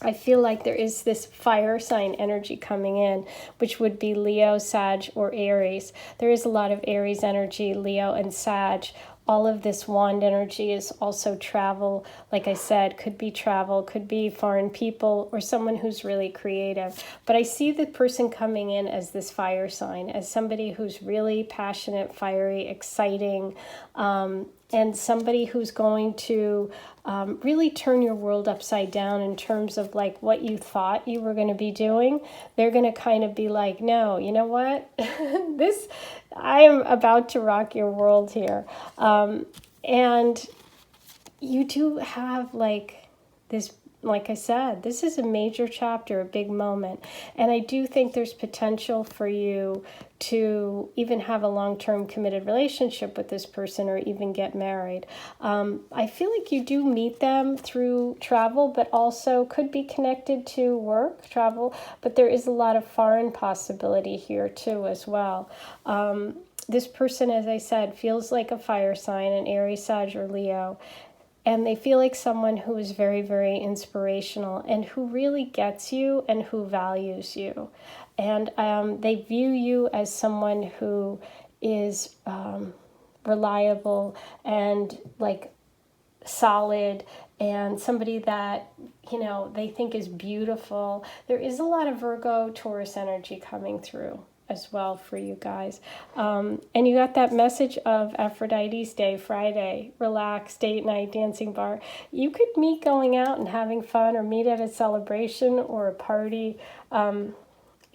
I feel like there is this fire sign energy coming in, which would be Leo, Sag, or Aries. There is a lot of Aries energy, Leo, and Sag. All of this wand energy is also travel. Like I said, could be travel, could be foreign people, or someone who's really creative. But I see the person coming in as this fire sign, as somebody who's really passionate, fiery, exciting, and somebody who's going to really turn your world upside down in terms of like what you thought you were going to be doing. They're going to kind of be like, no, you know what? I am about to rock your world here. And you do have like this, like I said, this is a major chapter, a big moment. And I do think there's potential for you to even have a long-term committed relationship with this person, or even get married. I feel like you do meet them through travel, but also could be connected to work, travel, but there is a lot of foreign possibility here too as well. This person, as I said, feels like a fire sign, an Aries, Sag, or Leo. And they feel like someone who is very, very inspirational, and who really gets you, and who values you. And they view you as someone who is reliable and like solid, and somebody that, you know, they think is beautiful. There is a lot of Virgo, Taurus energy coming through as well for you guys. And you got that message of Aphrodite's Day, Friday, relax, date night, dancing bar. You could meet going out and having fun, or meet at a celebration or a party.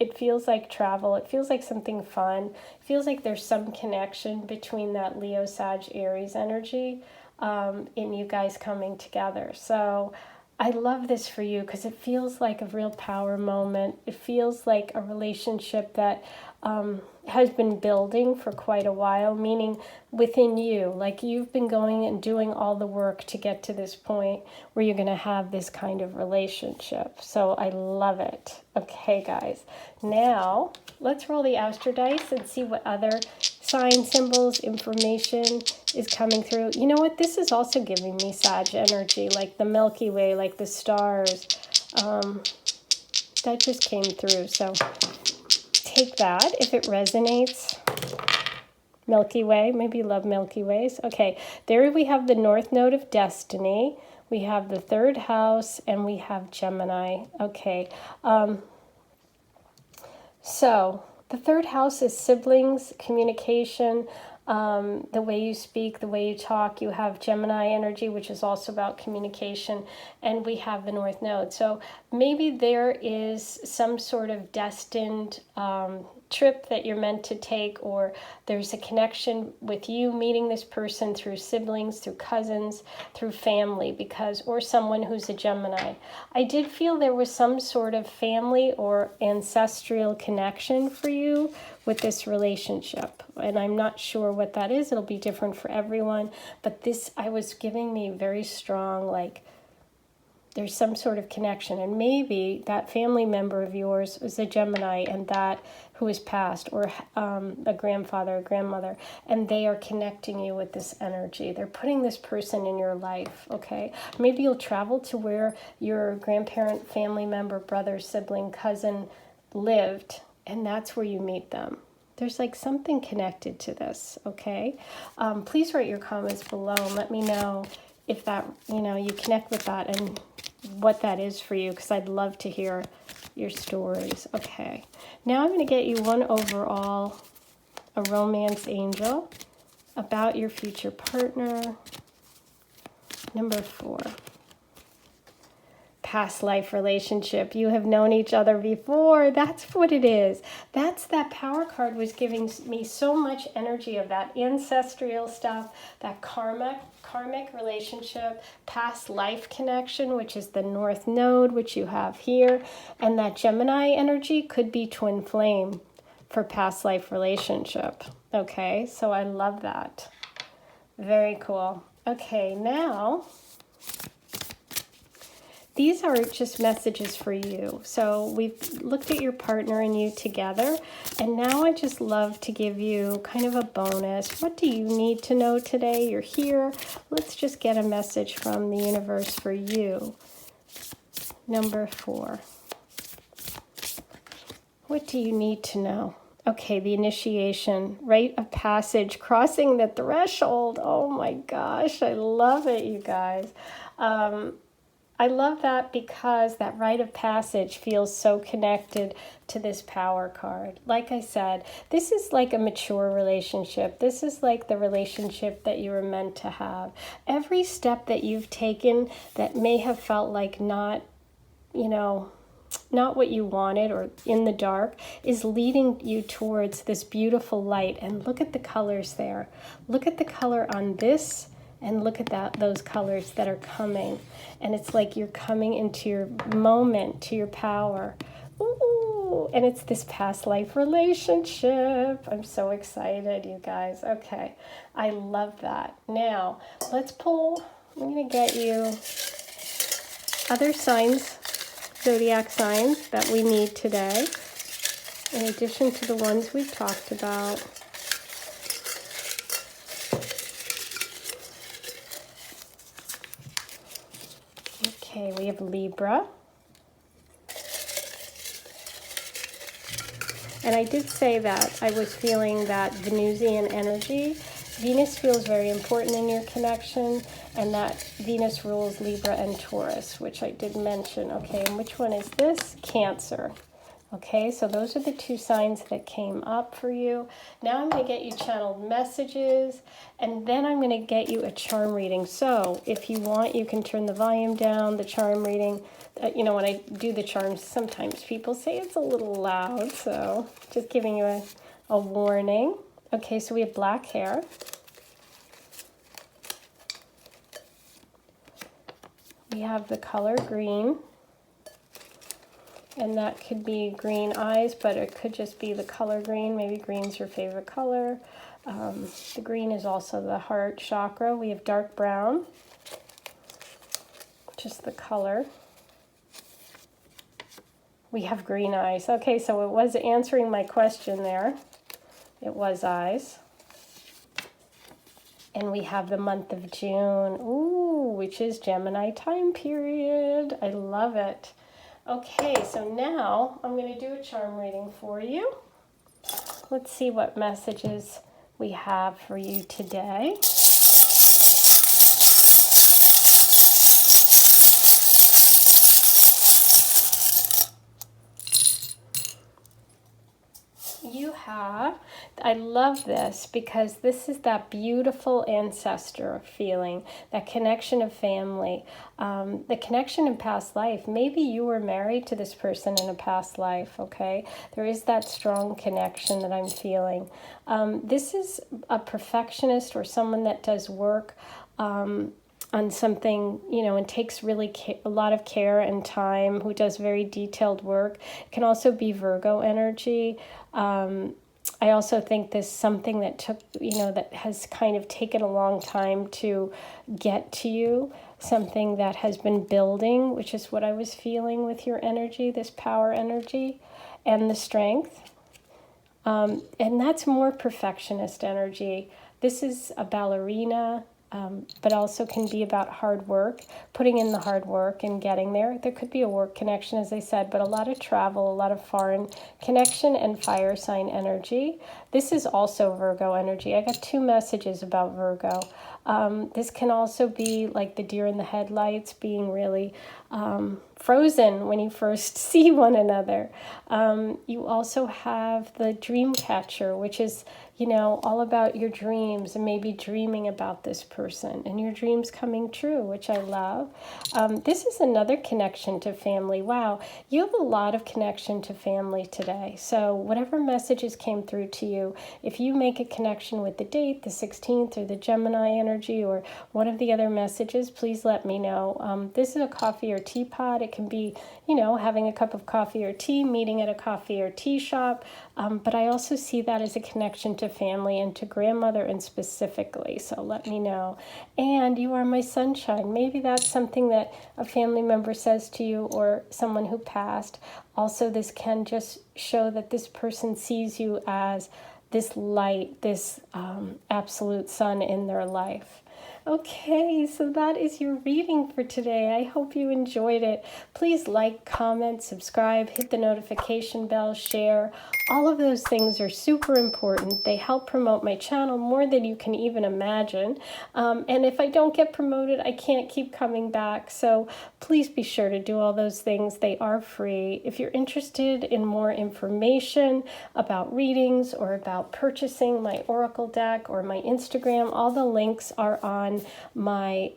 It feels like travel. It feels like something fun. It feels like there's some connection between that Leo, Sag, Aries energy in you guys coming together. So I love this for you because it feels like a real power moment. It feels like a relationship that has been building for quite a while, meaning within you. Like you've been going and doing all the work to get to this point where you're going to have this kind of relationship. So I love it. Okay, guys. Now, let's roll the Astro dice and see what other sign, symbols, information is coming through. You know what? This is also giving me Sag energy, like the Milky Way, like the stars. That just came through. So take that if it resonates. Milky Way, maybe you love Milky Ways. Okay, there we have the North Node of Destiny. We have the third house, and we have Gemini. Okay, so the third house is siblings, communication, the way you speak, the way you talk. You have Gemini energy, which is also about communication, and we have the North Node. So maybe there is some sort of destined trip that you're meant to take, or there's a connection with you meeting this person through siblings, through cousins, through family, because, or someone who's a Gemini. I did feel there was some sort of family or ancestral connection for you with this relationship, and I'm not sure what that is. It'll be different for everyone, but this, I was giving me very strong, like, there's some sort of connection, and maybe that family member of yours is a Gemini, and that who is passed, or a grandfather, a grandmother, and they are connecting you with this energy. They're putting this person in your life, okay? Maybe you'll travel to where your grandparent, family member, brother, sibling, cousin lived, and that's where you meet them. There's like something connected to this, okay? Please write your comments below and let me know if that, you know, you connect with that and what that is for you, because I'd love to hear your stories. Okay, now I'm going to get you one overall, a romance angel, about your future partner. Number 4. Past life relationship. You have known each other before. That's what it is. That's that power card was giving me so much energy of that ancestral stuff, that karmic relationship, past life connection, which is the North Node, which you have here, and that Gemini energy could be twin flame for past life relationship. Okay, so I love that. Very cool. Okay, now these are just messages for you. So we've looked at your partner and you together, and now I just love to give you kind of a bonus. What do you need to know today? You're here. Let's just get a message from the universe for you. Number 4. What do you need to know? Okay, the initiation, rite of passage, crossing the threshold. Oh my gosh, I love it, you guys. I love that because that rite of passage feels so connected to this power card. Like I said, this is like a mature relationship. This is like the relationship that you were meant to have. Every step that you've taken that may have felt like not what you wanted or in the dark is leading you towards this beautiful light. And look at the colors there. Look at the color on this. And look at those colors that are coming. And it's like you're coming into your moment, to your power. Ooh, and it's this past life relationship. I'm so excited, you guys. Okay, I love that. Now, let's pull. I'm going to get you other signs, zodiac signs that we need today, in addition to the ones we've talked about. Okay, we have Libra. And I did say that I was feeling that Venusian energy. Venus feels very important in your connection, and that Venus rules Libra and Taurus, which I did mention. Okay, and which one is this? Cancer. Okay, so those are the 2 signs that came up for you. Now I'm going to get you channeled messages, and then I'm going to get you a charm reading. So if you want, you can turn the volume down, the charm reading. When I do the charms, sometimes people say it's a little loud, so just giving you a warning. Okay, so we have black hair. We have the color green. And that could be green eyes, but it could just be the color green. Maybe green's your favorite color. The green is also the heart chakra. We have dark brown, just the color. We have green eyes. Okay, so it was answering my question there. It was eyes. And we have the month of June, which is Gemini time period. I love it. Okay, so now I'm going to do a charm reading for you. Let's see what messages we have for you today. You have, I love this because this is that beautiful ancestor feeling, that connection of family, the connection in past life. Maybe you were married to this person in a past life, okay? There is that strong connection that I'm feeling. This is a perfectionist or someone that does work on something, and takes really a lot of care and time, who does very detailed work. It can also be Virgo energy. I also think this something that took, that has kind of taken a long time to get to you, something that has been building, which is what I was feeling with your energy, this power energy and the strength. And that's more perfectionist energy. This is a ballerina. but also can be about hard work, putting in the hard work and getting there. There could be a work connection, as I said, but a lot of travel, a lot of foreign connection, and fire sign energy. This is also Virgo energy. I got 2 messages about Virgo. This can also be like the deer in the headlights, being really frozen when you first see one another. You also have the dream catcher, which is, all about your dreams and maybe dreaming about this person and your dreams coming true, which I love. This is another connection to family. Wow, you have a lot of connection to family today. So whatever messages came through to you, if you make a connection with the date, the 16th, or the Gemini energy, or one of the other messages, please let me know. This is a coffee or tea pot. It can be, having a cup of coffee or tea, meeting at a coffee or tea shop. But I also see that as a connection to family and to grandmother and specifically. So let me know. And you are my sunshine. Maybe that's something that a family member says to you, or someone who passed. Also, this can just show that this person sees you as this light, this absolute sun in their life. Okay, so that is your reading for today. I hope you enjoyed it. Please like, comment, subscribe, hit the notification bell, share. All of those things are super important. They help promote my channel more than you can even imagine. And if I don't get promoted, I can't keep coming back. So please be sure to do all those things. They are free. If you're interested in more information about readings or about purchasing my Oracle deck or my Instagram, all the links are on my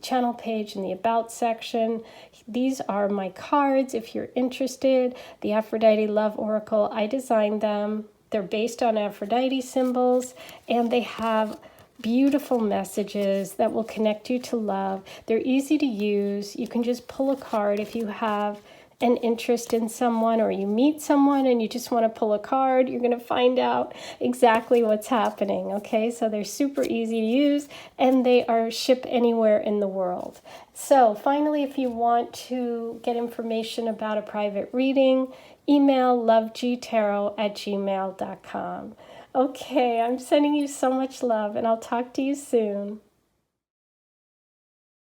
channel page in the About section. These are my cards if you're interested. The Aphrodite Love Oracle, I designed them. They're based on Aphrodite symbols, and they have beautiful messages that will connect you to love. They're easy to use. You can just pull a card if you have an interest in someone, or you meet someone and you just want to pull a card. You're going to find out exactly what's happening. Okay, so they're super easy to use, and they are shipped anywhere in the world. So finally, if you want to get information about a private reading, email lovegtarot@gmail.com. Okay, I'm sending you so much love, and I'll talk to you soon.